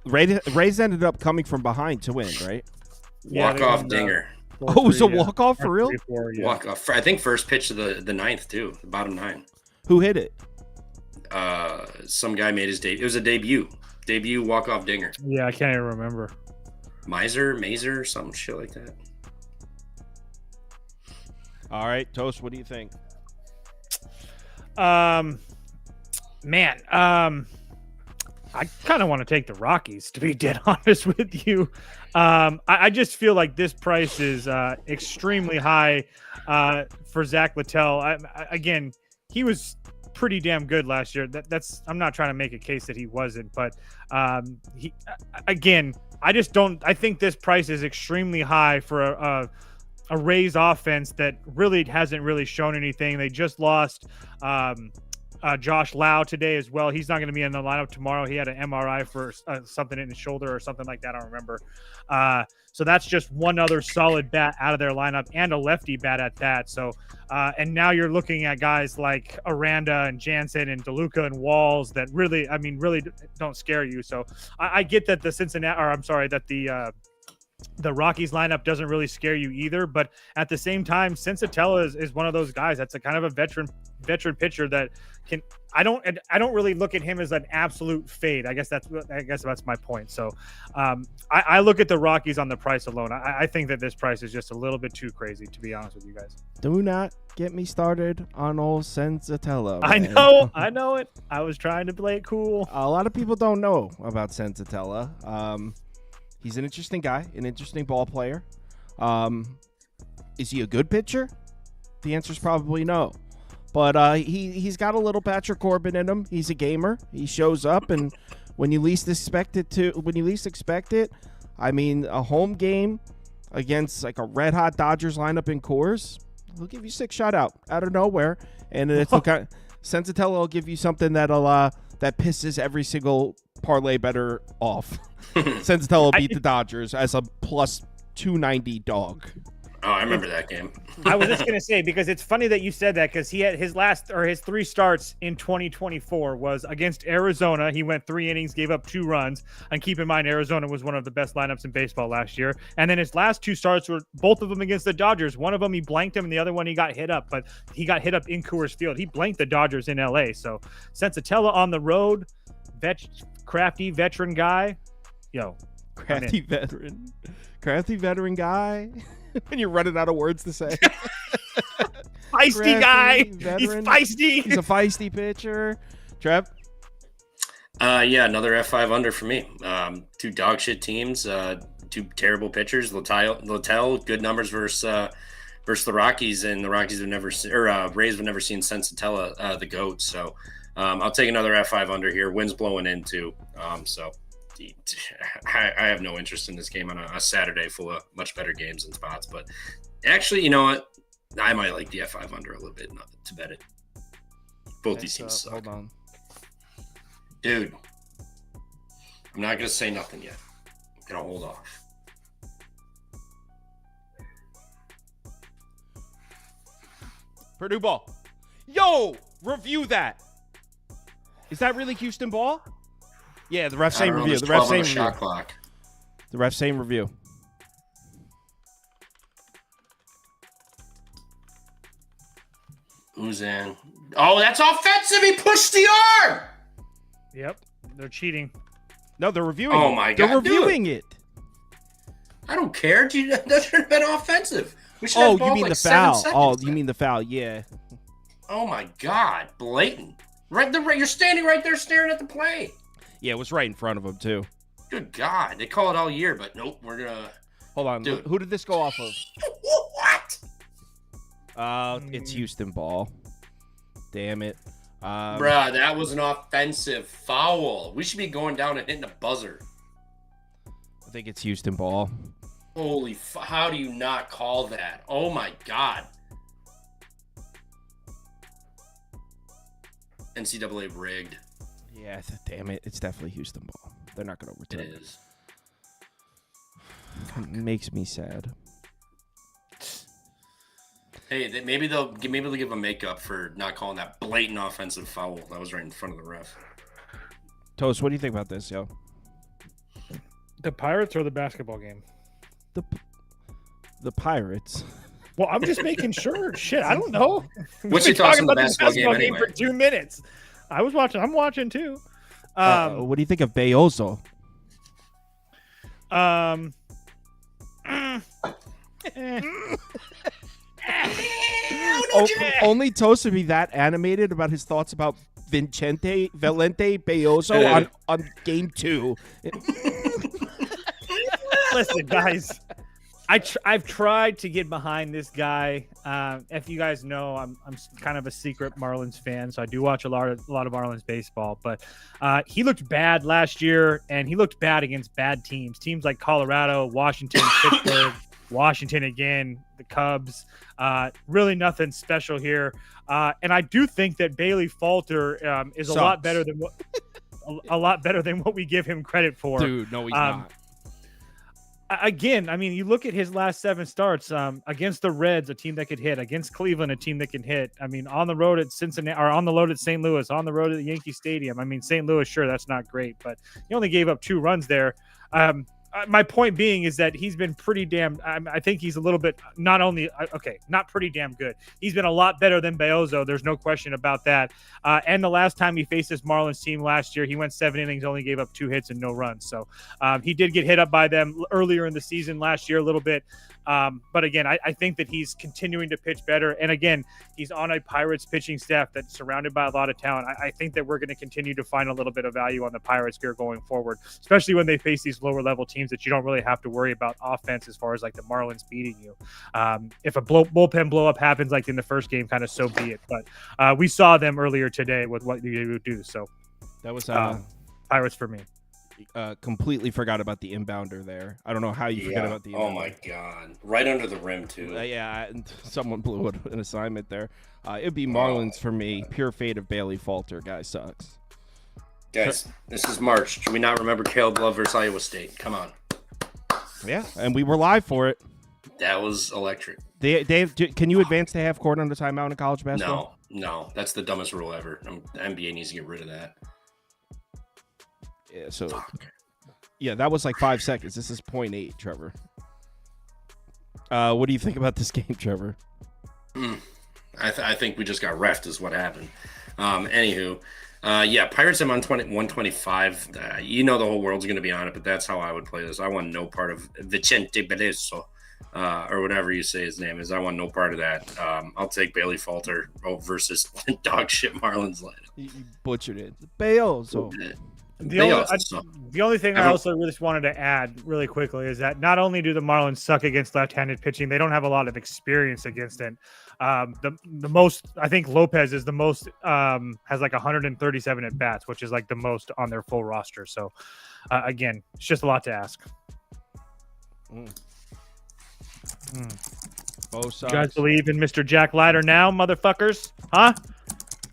Rays ended up coming from behind to win, right? Walk-off dinger. It was a walk-off for real? 3-4, yeah. Walk-off. I think first pitch of the ninth, too. The bottom 9. Who hit it? Some guy made his debut. It was a debut. Debut walk-off dinger. Yeah, I can't even remember. Mazer, some shit like that. All right, Toast, what do you think? I kind of want to take the Rockies, to be dead honest with you. I just feel like this price is extremely high for Zach Littell. Again, he was pretty damn good last year. That's I'm not trying to make a case that he wasn't, but I think this price is extremely high for a Rays offense that really hasn't really shown anything. They just lost Josh Lau today as well. He's not going to be in the lineup tomorrow. He had an MRI for something in his shoulder or something like that. I don't remember. So that's just one other solid bat out of their lineup and a lefty bat at that. So, and now you're looking at guys like Aranda and Jansen and DeLuca and Walls that really don't scare you. So I get that the Rockies lineup doesn't really scare you either, but at the same time, Sensatella is one of those guys that's a kind of a veteran pitcher that can. I don't really look at him as an absolute fade. I guess that's my point. So I look at the Rockies on the price alone. I think that this price is just a little bit too crazy, to be honest with you guys. Do not get me started on old Sensatella. I know it. I was trying to play it cool. A lot of people don't know about Sensatella. He's an interesting guy, an interesting ball player. Is he a good pitcher? The answer is probably no. But he's got a little Patrick Corbin in him. He's a gamer. He shows up, and when you least expect it, I mean, a home game against like a red hot Dodgers lineup in Coors, he'll give you 6 shutout out of nowhere, and it's okay. Sensatella will give you something that pisses every single parlay better off. Sensatella beat the Dodgers as a plus 290 dog. Oh, I remember that game. I was just going to say, because it's funny that you said that, because he had his 3 starts in 2024 was against Arizona. He went 3 innings, gave up 2 runs. And keep in mind, Arizona was one of the best lineups in baseball last year. And then his last 2 starts were both of them against the Dodgers. One of them, he blanked him, and the other one, he got hit up. But he got hit up in Coors Field. He blanked the Dodgers in L.A. So Sensatella on the road, crafty veteran guy. Crafty veteran guy. When you're running out of words to say. Feisty guy. Veteran. He's feisty. He's a feisty pitcher. Trev? Another F5 under for me. 2 dog shit teams, 2 terrible pitchers. Littell, good numbers versus the Rockies, and the Rockies would never Rays would never seen Sensatella, the GOAT. So I'll take another F5 under here. Wind's blowing in too. I have no interest in this game on a Saturday full of much better games and spots. But actually, you know what? I might like the F5 under a little bit to bet it. Both these teams suck. Hold on. Dude, I'm not going to say nothing yet. I'm going to hold off. Purdue ball. Yo, review that. Is that really Houston ball? Yeah, the ref saying review. The ref saying review. Shot clock. The ref saying review. Who's in? Oh, that's offensive. He pushed the arm. Yep, they're cheating. No, they're reviewing it. Oh, my God. They're reviewing it. I don't care. That should have been offensive. We should have you balled mean like the 7 foul? seconds. Oh, you mean the foul? Yeah. Oh my God, blatant. You're standing right there staring at the play. Yeah, it was right in front of him too. Good God, they call it all year, but nope, we're gonna. Hold on, Dude. who did this go off of? What? It's Houston ball. Damn it. Bruh, that was an offensive foul. We should be going down and hitting a buzzer. I think it's Houston ball. Holy, how do you not call that? Oh my God. NCAA rigged. Yeah, damn it. It's definitely Houston ball. They're not going to It overturn it. is. It makes me sad. Hey, maybe they'll give a makeup for not calling that blatant offensive foul that was right in front of the ref. Toast, what do you think about this, yo? The Pirates or the basketball game? The Pirates. Well, I'm just making sure. Shit, I don't know. What's We've your been thoughts on the talking about this basketball game for anyway? 2 minutes. I'm watching too. What do you think of Beozo? Only Toast would be that animated about his thoughts about Valente Beozo on game 2. Listen, guys, I've tried to get behind this guy. If you guys know, I'm kind of a secret Marlins fan, so I do watch a lot of Marlins baseball. But he looked bad last year, and he looked bad against bad teams like Colorado, Washington, Pittsburgh, Washington again, the Cubs. Really nothing special here. And I do think that Bailey Falter is a lot better than what we give him credit for. Dude, no, he's not. Again, I mean, you look at his last 7 starts against the Reds, a team that could hit, against Cleveland, a team that can hit. I mean, on the road at Cincinnati, or on the road at St. Louis, on the road at the Yankee Stadium. I mean, St. Louis, sure, that's not great, but he only gave up 2 runs there. My point being is that he's been pretty damn. I think he's a little bit not pretty damn good. He's been a lot better than Beozo. There's no question about that. And the last time he faced this Marlins team last year, he went 7 innings, only gave up 2 hits and no runs. So he did get hit up by them earlier in the season last year a little bit. But again, I think that he's continuing to pitch better. And again, he's on a Pirates pitching staff that's surrounded by a lot of talent. I think that we're going to continue to find a little bit of value on the Pirates here going forward, especially when they face these lower level teams that you don't really have to worry about offense as far as like the Marlins beating you. If a bullpen blow up happens like in the first game, kind of so be it. But we saw them earlier today with what they would do. So That was Pirates for me. completely forgot about the inbounder there. I don't know how you forget about the inbounder. Oh my God. Right under the rim too. Yeah, and someone blew an assignment there. It'd be Marlins for me. Pure fate of Bailey Falter. Guy sucks. Guys, this is March. Do we not remember Caleb Love versus Iowa State? Come on. Yeah, and we were live for it. That was electric. Dave, can you advance to half court on the timeout in college basketball? No. That's the dumbest rule ever. The NBA needs to get rid of that. Yeah, so yeah, that was like 5 seconds. This is 0.8, Trevor. What do you think about this game, Trevor? I think we just got reffed is what happened. Anywho, Pirates am on 125. The whole world's going to be on it, but that's how I would play this. I want no part of Vicente Berezo, or whatever you say his name is. I want no part of that. I'll take Bailey Falter versus dog shit Marlins lineup. You butchered it. Beozo. The only thing I also really wanted to add really quickly is that not only do the Marlins suck against left-handed pitching, they don't have a lot of experience against it. The most, I think Lopez is the most, has like 137 at bats, which is like the most on their full roster. So again, it's just a lot to ask. Both You guys believe in Mr. Jack Leiter now, motherfuckers? Huh?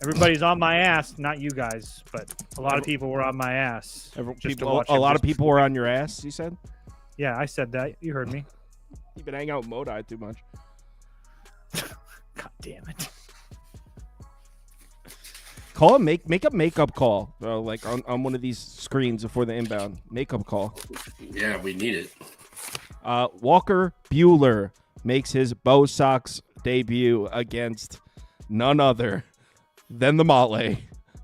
Everybody's on my ass, not you guys, but a lot of people were on my ass. A lot of people were on your ass, you said? Yeah, I said that. You heard me. You've been hanging out with Modi too much. God damn it. Call a make a makeup call, like on one of these screens before the inbound. Makeup call. Yeah, we need it. Walker Buehler makes his Bo Sox debut against none other than the Male.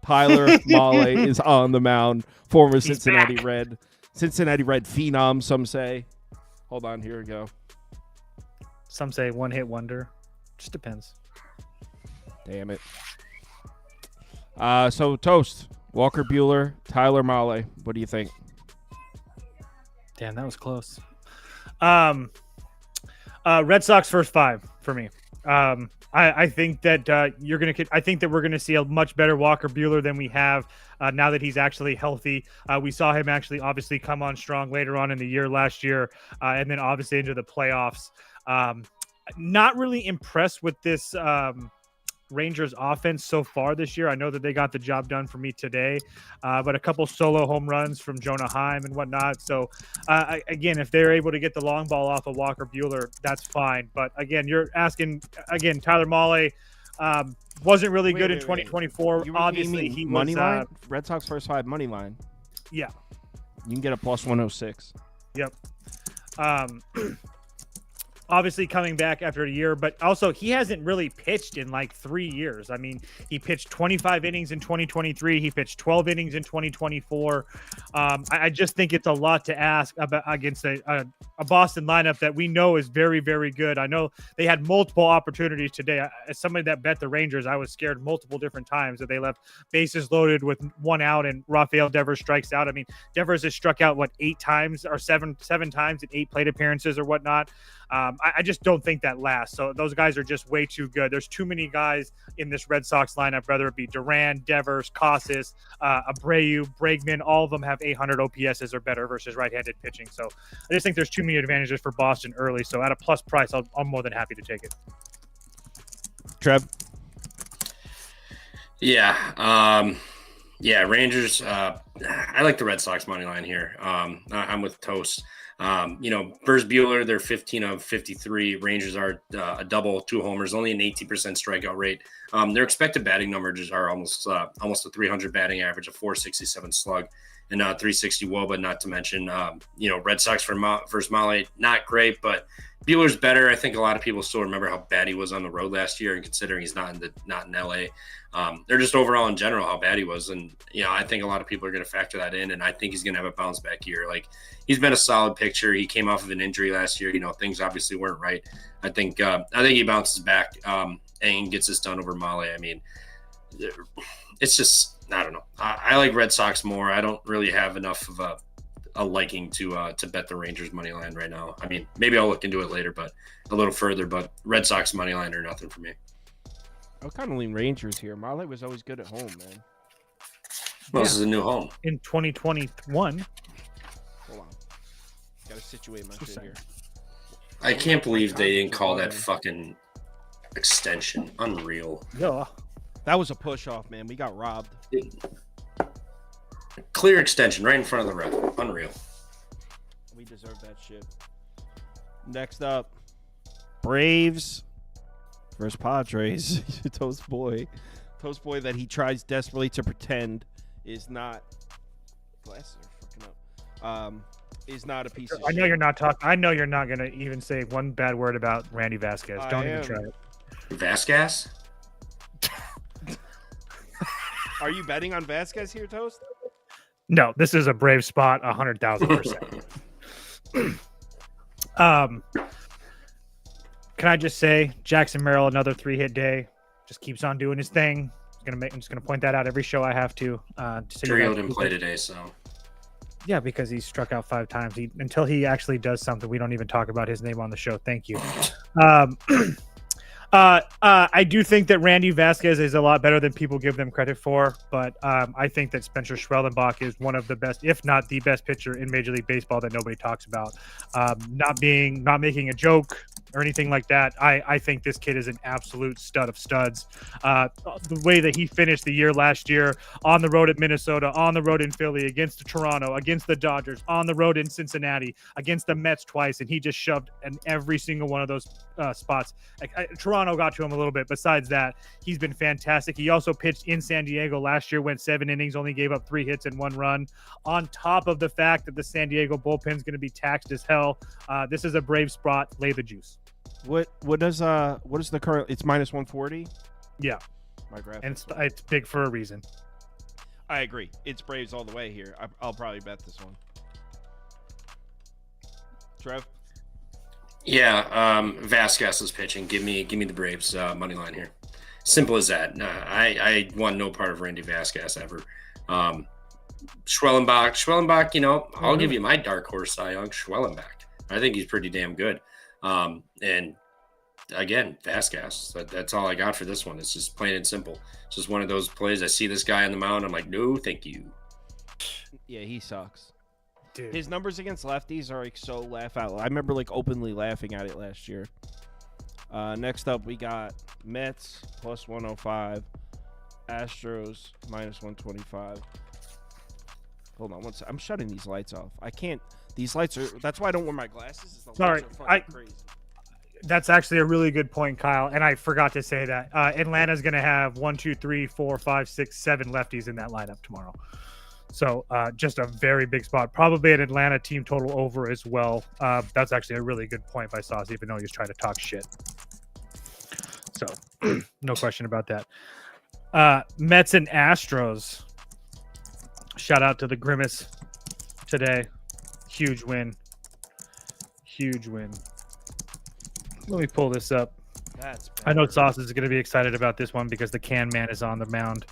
Tyler Male is on the mound. Former Cincinnati Red phenom, some say. Hold on, here we go. Some say one-hit wonder. Just depends. Damn it. So Toast, Walker Buehler, Tyler Mahle. What do you think? Damn, that was close. Red Sox first 5 for me. I think that I think that we're gonna see a much better Walker Buehler than we have now that he's actually healthy. We saw him actually obviously come on strong later on in the year last year, and then obviously into the playoffs. Not really impressed with this Rangers offense so far this year. I know that they got the job done for me today, but a couple solo home runs from Jonah Heim and whatnot. So again, if they're able to get the long ball off of Walker Buehler, that's fine. But again, you're asking again, Tyler Mahle wasn't really good in 2024. Obviously, he money was line. Red Sox first 5 money line. Yeah, You can get a plus 106. Yep. Obviously coming back after a year, but also he hasn't really pitched in like 3 years. I mean, he pitched 25 innings in 2023. He pitched 12 innings in 2024. I just think it's a lot to ask about against a Boston lineup that we know is very, very good. I know they had multiple opportunities today. As somebody that bet the Rangers, I was scared multiple different times that they left bases loaded with 1 out and Rafael Devers strikes out. I mean, Devers has struck out 8 times or seven times in 8 plate appearances or whatnot. I just don't think that lasts. So those guys are just way too good. There's too many guys in this Red Sox lineup, whether it be Duran, Devers, Casas, Abreu, Bregman. All of them have 800 OPSs or better versus right-handed pitching. So I just think there's too many advantages for Boston early. So at a plus price, I'm more than happy to take it. Trev? Yeah. Rangers. I like the Red Sox money line here. I'm with Toast. Brewers Buehler, they're 15 of 53. Rangers are a double, 2 homers, only an 18% strikeout rate. Their expected batting numbers are almost a 300 batting average, a 467 slug, and 360 WOBA. Not to mention, Red Sox versus Mahle, not great, but Buehler's better. I think a lot of people still remember how bad he was on the road last year, and considering he's not in LA, they're just overall in general how bad he was, and I think a lot of people are going to factor that in, and I think he's going to have a bounce back year. Like, he's been a solid pitcher. He came off of an injury last year. Things obviously weren't right. I think he bounces back and gets this done over Mahle. I mean, it's just, I don't know. I like Red Sox more. I don't really have enough of a liking to bet the Rangers money line right now. I mean, maybe I'll look into it later, but a little further. But Red Sox money line or nothing for me. I kind of lean Rangers here. Mahle was always good at home, man. Well, this is a new home. In 2021. Hold on. Got to situate my shit here. I can't believe they didn't call that fucking extension. Unreal. Yeah. That was a push-off, man. We got robbed. Clear extension right in front of the ref. Unreal. We deserve that shit. Next up, Braves versus Padres. Toast boy that he tries desperately to pretend is not. Glasses are fucking up. Is not a piece of shit. I know you're not going to even say one bad word about Randy Vasquez. Don't even try it. Vasquez? Are you betting on Vasquez here, Toast? No, this is a brave spot, 100,000%. Can I just say, Jackson Merrill, another 3-hit day, just keeps on doing his thing. I'm just gonna point that out every show I have to. Trio didn't play today, so. Yeah, because he struck out 5 times. Until he actually does something, we don't even talk about his name on the show. Thank you. I do think that Randy Vasquez is a lot better than people give them credit for, but I think that Spencer Schwellenbach is one of the best, if not the best pitcher in Major League Baseball that nobody talks about. Not making a joke or anything like that. I think this kid is an absolute stud of studs. The way that he finished the year last year on the road at Minnesota, on the road in Philly, against Toronto, against the Dodgers, on the road in Cincinnati, against the Mets twice, and he just shoved in every single one of those spots. Toronto got to him a little bit. Besides that, he's been fantastic. He also pitched in San Diego last year, went 7 innings, only gave up 3 hits and 1 run. On top of the fact that the San Diego bullpen is going to be taxed as hell, this is a brave spot. Lay the juice. What is the current? It's minus 140. Yeah, my graph. And it's big for a reason. I agree. It's Braves all the way here. I'll probably bet this one. Trev? Yeah, Vasquez is pitching. Give me the Braves money line here. Simple as that. I want no part of Randy Vasquez ever. Schwellenbach, I'll give you my dark horse Cy Young, Schwellenbach. I think he's pretty damn good. And again, Vasquez. That's all I got for this one. It's just plain and simple. It's just one of those plays. I see this guy on the mound. I'm like, no, thank you. Yeah, he sucks. Dude. His numbers against lefties are like so laugh out. I remember like openly laughing at it last year. Next up, we got Mets plus 105, Astros minus 125. Hold on one second. I'm shutting these lights off. I can't. These lights are. That's why I don't wear my glasses. The Sorry, lights are fucking crazy. That's actually a really good point, Kyle. And I forgot to say that Atlanta's going to have 1, 2, 3, 4, 5, 6, 7 lefties in that lineup tomorrow. So just a very big spot. Probably an Atlanta team total over as well. That's actually a really good point by Sauce, even though he's trying to talk shit. So no question about that. Mets and Astros. Shout out to the Grimace today. Huge win. Huge win. Let me pull this up. That's bad. I know Sauce is going to be excited about this one because the can man is on the mound.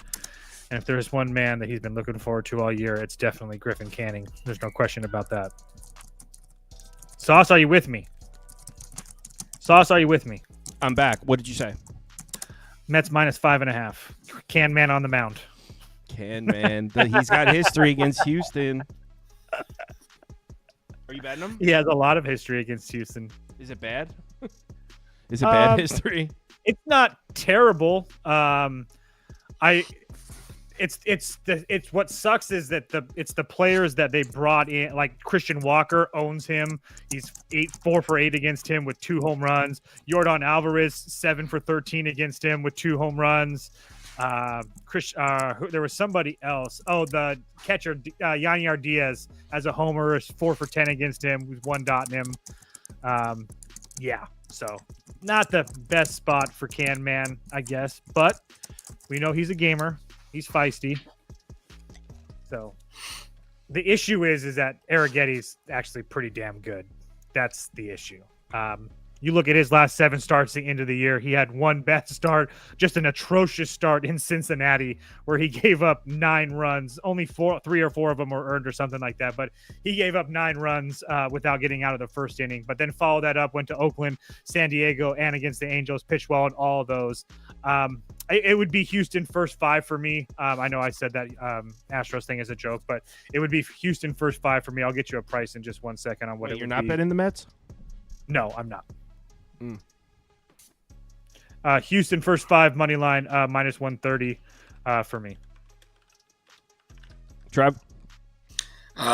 And if there's one man that he's been looking forward to all year, it's definitely Griffin Canning. There's no question about that. Sauce, are you with me? Sauce, are you with me? I'm back. What did you say? Mets minus 5.5. Can man on the mound. Can man. He's got history against Houston. Are you betting him? He has a lot of history against Houston. Is it bad? Is it bad history? It's not terrible. It's what sucks is that it's the players that they brought in, like Christian Walker owns him. He's 4 for 8 against him with 2 home runs. Yordan Alvarez 7 for 13 against him with 2 home runs. There was somebody else. Oh, the catcher Yanier Diaz as a homer is 4 for 10 against him with 1 dot in him. Yeah, so not the best spot for Can Man, I guess, but we know he's a gamer. He's feisty. So the issue is that Arrigetti's actually pretty damn good. That's the issue. You look at his last 7 starts at the end of the year. He had 1 bad start, just an atrocious start in Cincinnati where he gave up 9 runs. Only 3 or 4 of them were earned or something like that. But he gave up 9 runs without getting out of the first inning. But then followed that up, went to Oakland, San Diego, and against the Angels. Pitched well in all of those. It would be Houston first 5 for me. I know I said that Astros thing is a joke, but it would be Houston first 5 for me. I'll get you a price in just 1 second on what it would be. You're not betting the Mets? No, I'm not. Houston first 5 money line minus 130 for me. Trev?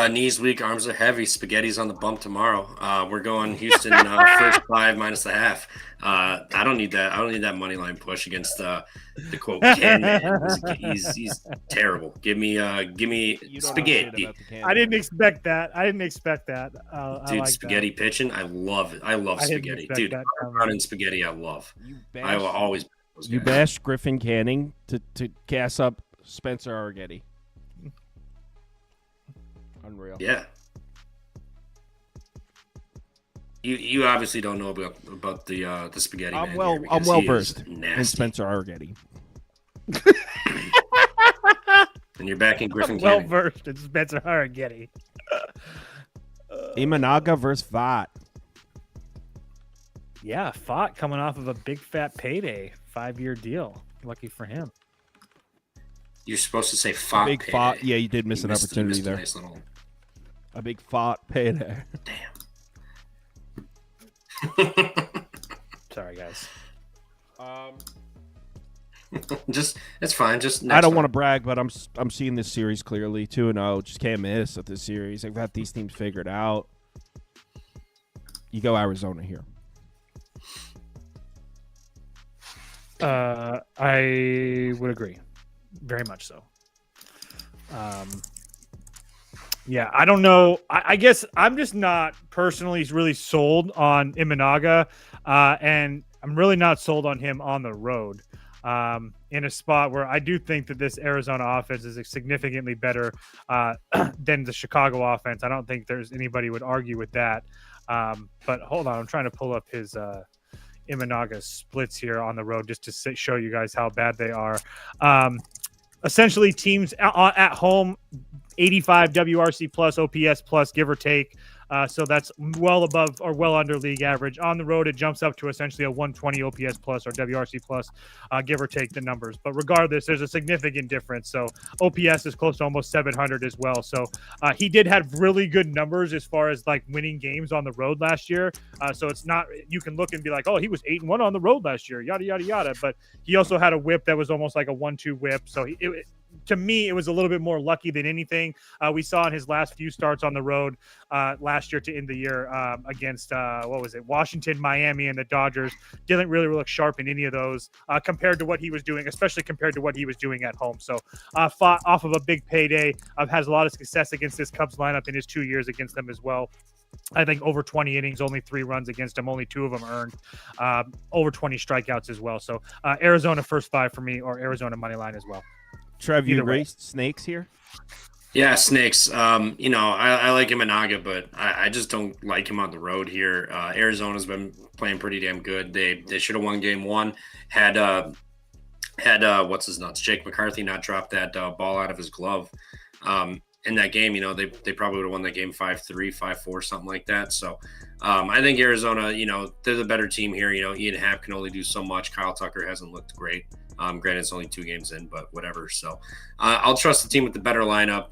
Knees weak, arms are heavy. Spaghetti's on the bump tomorrow. We're going Houston first 5 minus the half. I don't need that. I don't need that money line push against the quote can man. He's terrible. Give me spaghetti. I didn't expect that. Dude, like spaghetti that. Pitching, I love it. I love spaghetti, dude. Running spaghetti, I love. I will always. You bashed Griffin Canning to gas up Spencer Arrigetti. Unreal. Yeah. You obviously don't know about the spaghetti. I'm well versed in Spencer Arrigetti. And you're back in Griffin. Well versed in Spencer Arrigetti. Imanaga versus Vought. Yeah, Vought coming off of a big fat payday, 5-year deal. Lucky for him. You're supposed to say Vought. Big Vought. Yeah, you did miss an opportunity there. Nice little... A big Vought payday. Damn. Sorry, guys. It's fine. I don't want to brag, but I'm seeing this series clearly 2-0. Just can't miss at this series. I've got these teams figured out. You go Arizona here. I would agree, very much so. Yeah, I don't know. I guess I'm just not personally really sold on Imanaga, and I'm really not sold on him on the road. In a spot where I do think that this Arizona offense is significantly better than the Chicago offense. I don't think there's anybody would argue with that. But hold on, I'm trying to pull up his Imanaga splits here on the road just to show you guys how bad they are. Essentially, teams at home, 85 WRC plus, OPS plus, give or take. So that's well above or well under league average. On the road, it jumps up to essentially a 120 OPS plus or WRC plus, give or take the numbers. But regardless, there's a significant difference. So OPS is close to almost 700 as well. So he did have really good numbers as far as like winning games on the road last year. So it's not, you can look and be like, oh, he was 8-1 on the road last year, yada, yada, yada. But he also had a whip that was almost like a 1-2 whip. So to me, it was a little bit more lucky than anything. We saw in his last few starts on the road last year to end the year against, Washington, Miami, and the Dodgers. Didn't really look sharp in any of those compared to what he was doing, especially compared to what he was doing at home. So fought off of a big payday. Has a lot of success against this Cubs lineup in his 2 years against them as well. I think over 20 innings, only 3 runs against him, only 2 of them earned, over 20 strikeouts as well. So Arizona first 5 for me, or Arizona money line as well. Trev, you raced snakes here? Yeah, snakes. I like Imanaga, but I just don't like him on the road here. Arizona's been playing pretty damn good. They should have won game 1. Had what's his nuts, Jake McCarthy, not dropped that ball out of his glove in that game. They probably would have won that game 5-3, 5-4, something like that. So I think Arizona, they're the better team here. Ian Happ can only do so much. Kyle Tucker hasn't looked great. Granted, it's only 2 games in, but whatever. So I'll trust the team with the better lineup,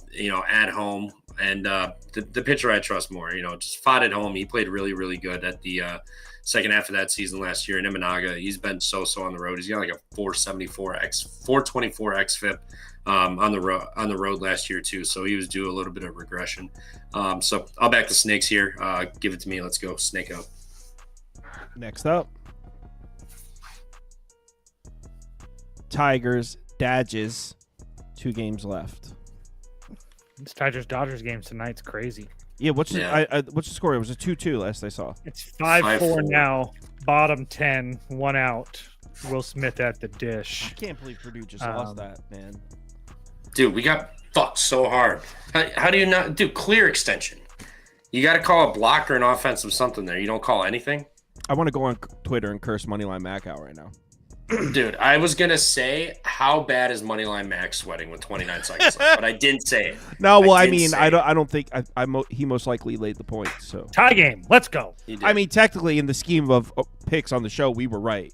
at home. And the pitcher I trust more, just fought at home. He played really, really good at the second half of that season last year in Imanaga. He's been so on the road. He's got like a 424 xFIP on the road last year too. So he was due a little bit of regression. So I'll back the Snakes here. Give it to me. Let's go snake out. Next up, Tigers, Dodgers, 2 games left. This Tigers-Dodgers game tonight's crazy. Yeah, what's the score? It was a 2-2 last I saw. It's 5-4 now. Bottom 10, 1 out. Will Smith at the dish. I can't believe Purdue just lost that, man. Dude, we got fucked so hard. How do you not do clear extension? You got to call a block or an offensive something there. You don't call anything? I want to go on Twitter and curse Moneyline Macau right now. Dude, I was going to say, how bad is Moneyline Max sweating with 29 seconds left? But I didn't say it. No, well, I don't think he most likely laid the point. So tie game. Let's go. I mean, technically, in the scheme of picks on the show, we were right.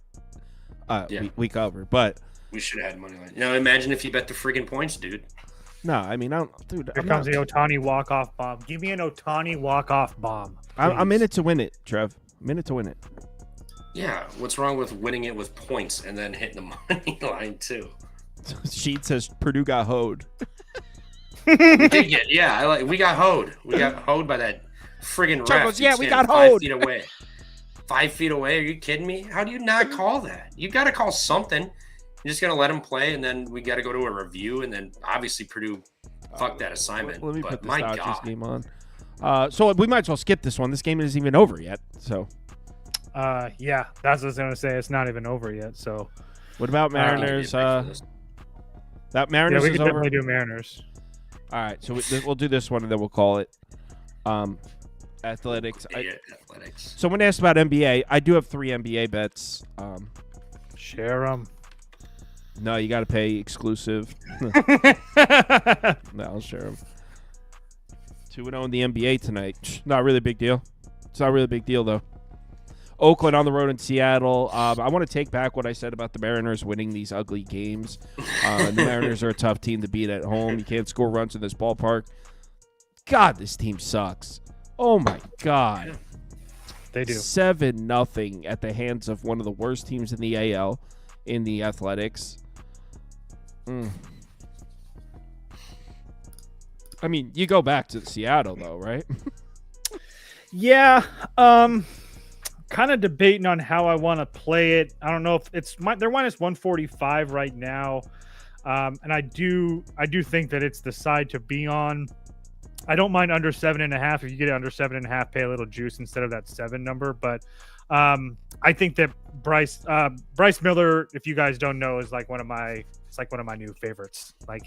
Yeah. We covered, but we should have had Moneyline. Imagine if you bet the friggin' points, dude. No, I mean, I don't, dude. Here comes the Ohtani walk-off bomb. Give me an Ohtani walk-off bomb. I'm in it to win it, Trev. I'm in it to win it. Yeah, what's wrong with winning it with points and then hitting the money line too? Sheet says Purdue got hoed. We did get, we got hoed. We got hoed by that friggin' ref. Yeah, we got hoed. 5 feet away. 5 feet away? Are you kidding me? How do you not call that? You got to call something. You're just gonna let him play, and then we got to go to a review, and then obviously Purdue fucked that assignment. Let me put the this Dodgers game on. So we might as well skip this one. This game isn't even over yet. So. Yeah, that's what I was gonna say. It's not even over yet. So, what about Mariners? That Mariners. Yeah, we is could over? definitely do Mariners. All right, so we'll do this one and then we'll call it. Athletics. Athletics. Someone asked about NBA. I do have 3 NBA bets. Share them. No, you got to pay exclusive. No, I'll share them. 2-0 in the NBA tonight. Not really a big deal. It's not really a big deal though. Oakland on the road in Seattle. I want to take back what I said about the Mariners winning these ugly games. The Mariners are a tough team to beat at home. You can't score runs in this ballpark. God, this team sucks. Oh, my God. They do. 7-0 at the hands of one of the worst teams in the AL in the Athletics. I mean, you go back to Seattle, though, right? Yeah. Kind of debating on how I want to play it. I don't know if they're minus 145 right now. And I do think that it's the side to be on. I don't mind under 7.5. If you get it under 7.5, pay a little juice instead of that 7 number. But I think that Bryce Miller, if you guys don't know, is like one of my new favorites. Like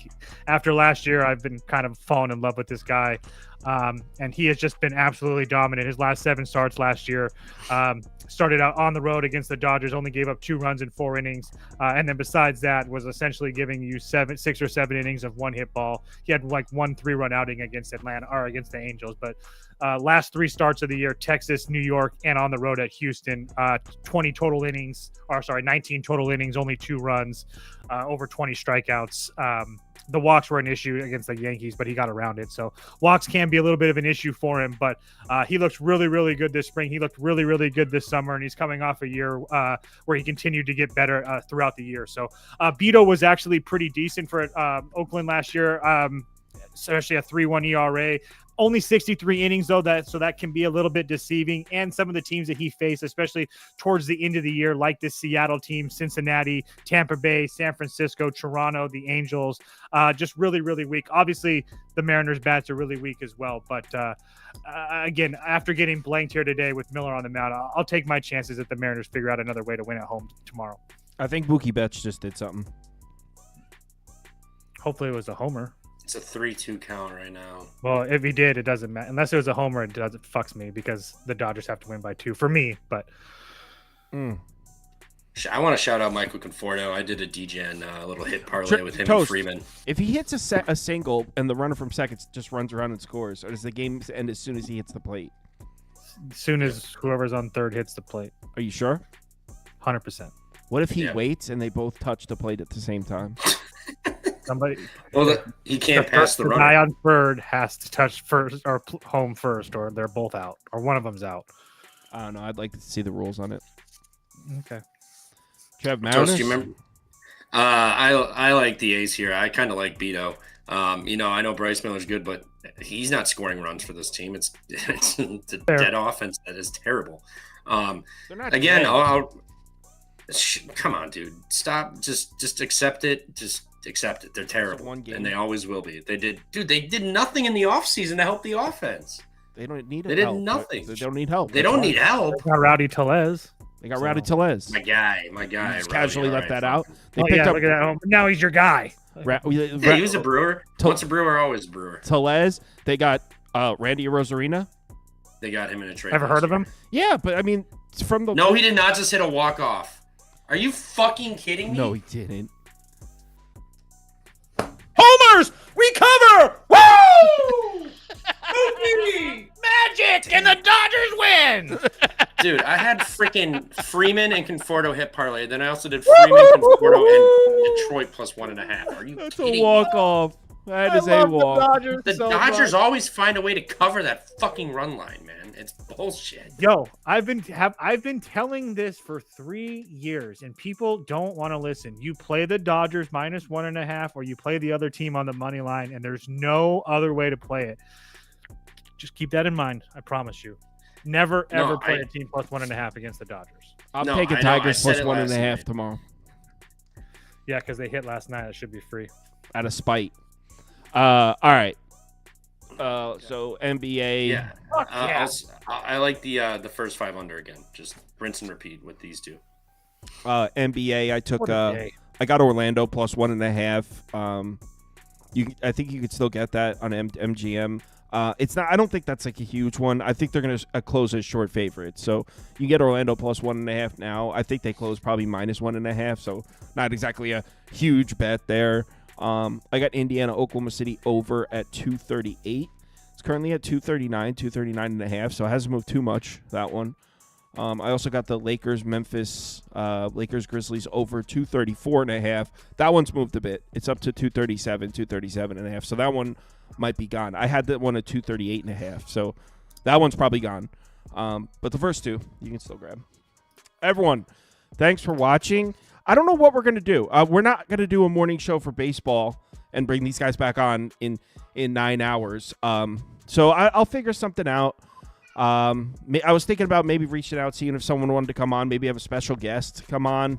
after last year, I've been kind of falling in love with this guy. And he has just been absolutely dominant. His last 7 starts last year, started out on the road against the Dodgers, only gave up 2 runs in 4 innings. And then besides that was essentially giving you 6 or 7 innings of 1 hit ball. He had like 1 3-run outing against Atlanta or against the Angels. But last 3 starts of the year, Texas, New York, and on the road at Houston, 19 total innings, only 2 runs, over 20 strikeouts. The walks were an issue against the Yankees, but he got around it. So walks can be a little bit of an issue for him, but he looks really, really good this spring. He looked really, really good this summer, and he's coming off a year where he continued to get better throughout the year. So Beto was actually pretty decent for Oakland last year, especially a 3.1 ERA. Only 63 innings, though, so that can be a little bit deceiving. And some of the teams that he faced, especially towards the end of the year, like the Seattle team, Cincinnati, Tampa Bay, San Francisco, Toronto, the Angels, just really, really weak. Obviously, the Mariners' bats are really weak as well. But again, after getting blanked here today with Miller on the mound, I'll take my chances that the Mariners figure out another way to win at home tomorrow. I think Mookie Betts just did something. Hopefully it was a homer. It's a 3-2 count right now. Well, if he did, it doesn't matter. Unless it was a homer, it fucks me because the Dodgers have to win by 2 for me. But I want to shout out Michael Conforto. I did a DGen little hit parlay with him and Freeman. If he hits a single and the runner from second just runs around and scores, or does the game end as soon as he hits the plate? As soon as whoever's on third hits the plate. Are you sure? 100%. What if he waits and they both touch the plate at the same time? Somebody. Well, he can't pass the runner. The guy on third has to touch first or home first, or they're both out, or one of them's out. I don't know. I'd like to see the rules on it. Okay. Trev Mariners? Do you remember? I like the A's here. I kind of like Beto. I know Bryce Miller's good, but he's not scoring runs for this team. It's a dead offense that is terrible. They're not again. Come on, dude. Stop. Just accept it. Just accept it. They're terrible, and they always will be. They did nothing in the offseason to help the offense. They don't need. They did nothing. They don't need help. They don't need help. They got Rowdy Tellez. Rowdy Tellez. My guy. Just casually left that out. They look at that. Now he's your guy. He was a Brewer. Once a Brewer, always a Brewer. Tellez. They got Randy Rosarina. They got him in a trade. Ever heard of him? Yeah, but I mean, it's from the. No, he did not just hit a walk-off. Are you fucking kidding me? No, he didn't. Homers! We cover! Woo! Magic! And the Dodgers win! Dude, I had freaking Freeman and Conforto hit parlay. Then I also did Freeman, Conforto, and Detroit plus 1.5. Are you That's kidding a walk-off. That is a walk. The Dodgers always find a way to cover that fucking run line, man. It's bullshit. Yo, I've been telling this for 3 years, and people don't want to listen. You play the Dodgers minus 1.5, or you play the other team on the money line, and there's no other way to play it. Just keep that in mind. I promise you. Never ever play a team plus 1.5 against the Dodgers. I'm taking Tigers plus 1.5 tomorrow. Yeah, because they hit last night. It should be free. Out of spite. All right. So NBA. Yeah. I like the first 5 under again. Just rinse and repeat with these two. NBA. I took. I got Orlando plus 1.5. I think you could still get that on MGM. It's not. I don't think that's like a huge one. I think they're going to close as short favorites. So you get Orlando plus 1.5 now. I think they close probably minus 1.5. So not exactly a huge bet there. I got Indiana, Oklahoma City over at 238. It's currently at 239, 239.5. So it hasn't moved too much, that one. I also got the Lakers, Memphis, Lakers, Grizzlies over 234.5. That one's moved a bit. It's up to 237, 237.5. So that one might be gone. I had that one at 238.5. So that one's probably gone. But the first two, you can still grab. Everyone, thanks for watching. I don't know what we're going to do. We're not going to do a morning show for baseball and bring these guys back on in 9 hours. So I'll figure something out. I was thinking about maybe reaching out, seeing if someone wanted to come on, maybe have a special guest come on.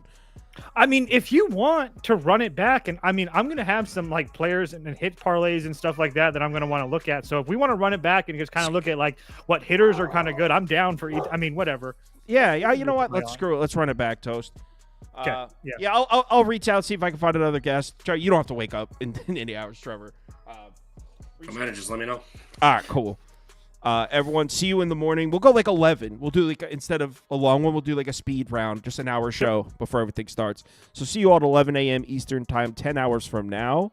I mean, if you want to run it back, and I mean, I'm going to have some like players and hit parlays and stuff like that I'm going to want to look at. So if we want to run it back and just kind of look at like what hitters are kind of good, I'm down for each. I mean, whatever. Yeah. You know what? Let's screw it. Let's run it back, Toast. Okay. Yeah. I'll reach out, see if I can find another guest. You don't have to wake up in any hours, Trevor. Come on, just let me know. All right, cool. Everyone, see you in the morning. We'll go like 11. We'll do like, instead of a long one, we'll do like a speed round, just an hour show before everything starts. So see you all at 11 a.m. Eastern time, 10 hours from now.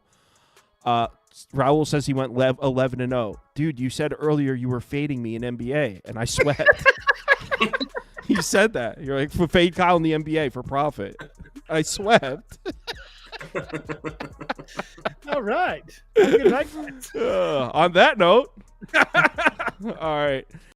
Raul says he went 11-0. Dude, you said earlier you were fading me in NBA, and I sweat. You said that. You're like, for fade Kyle in the NBA for profit. I swept. All right. Have a good night. On that note. All right.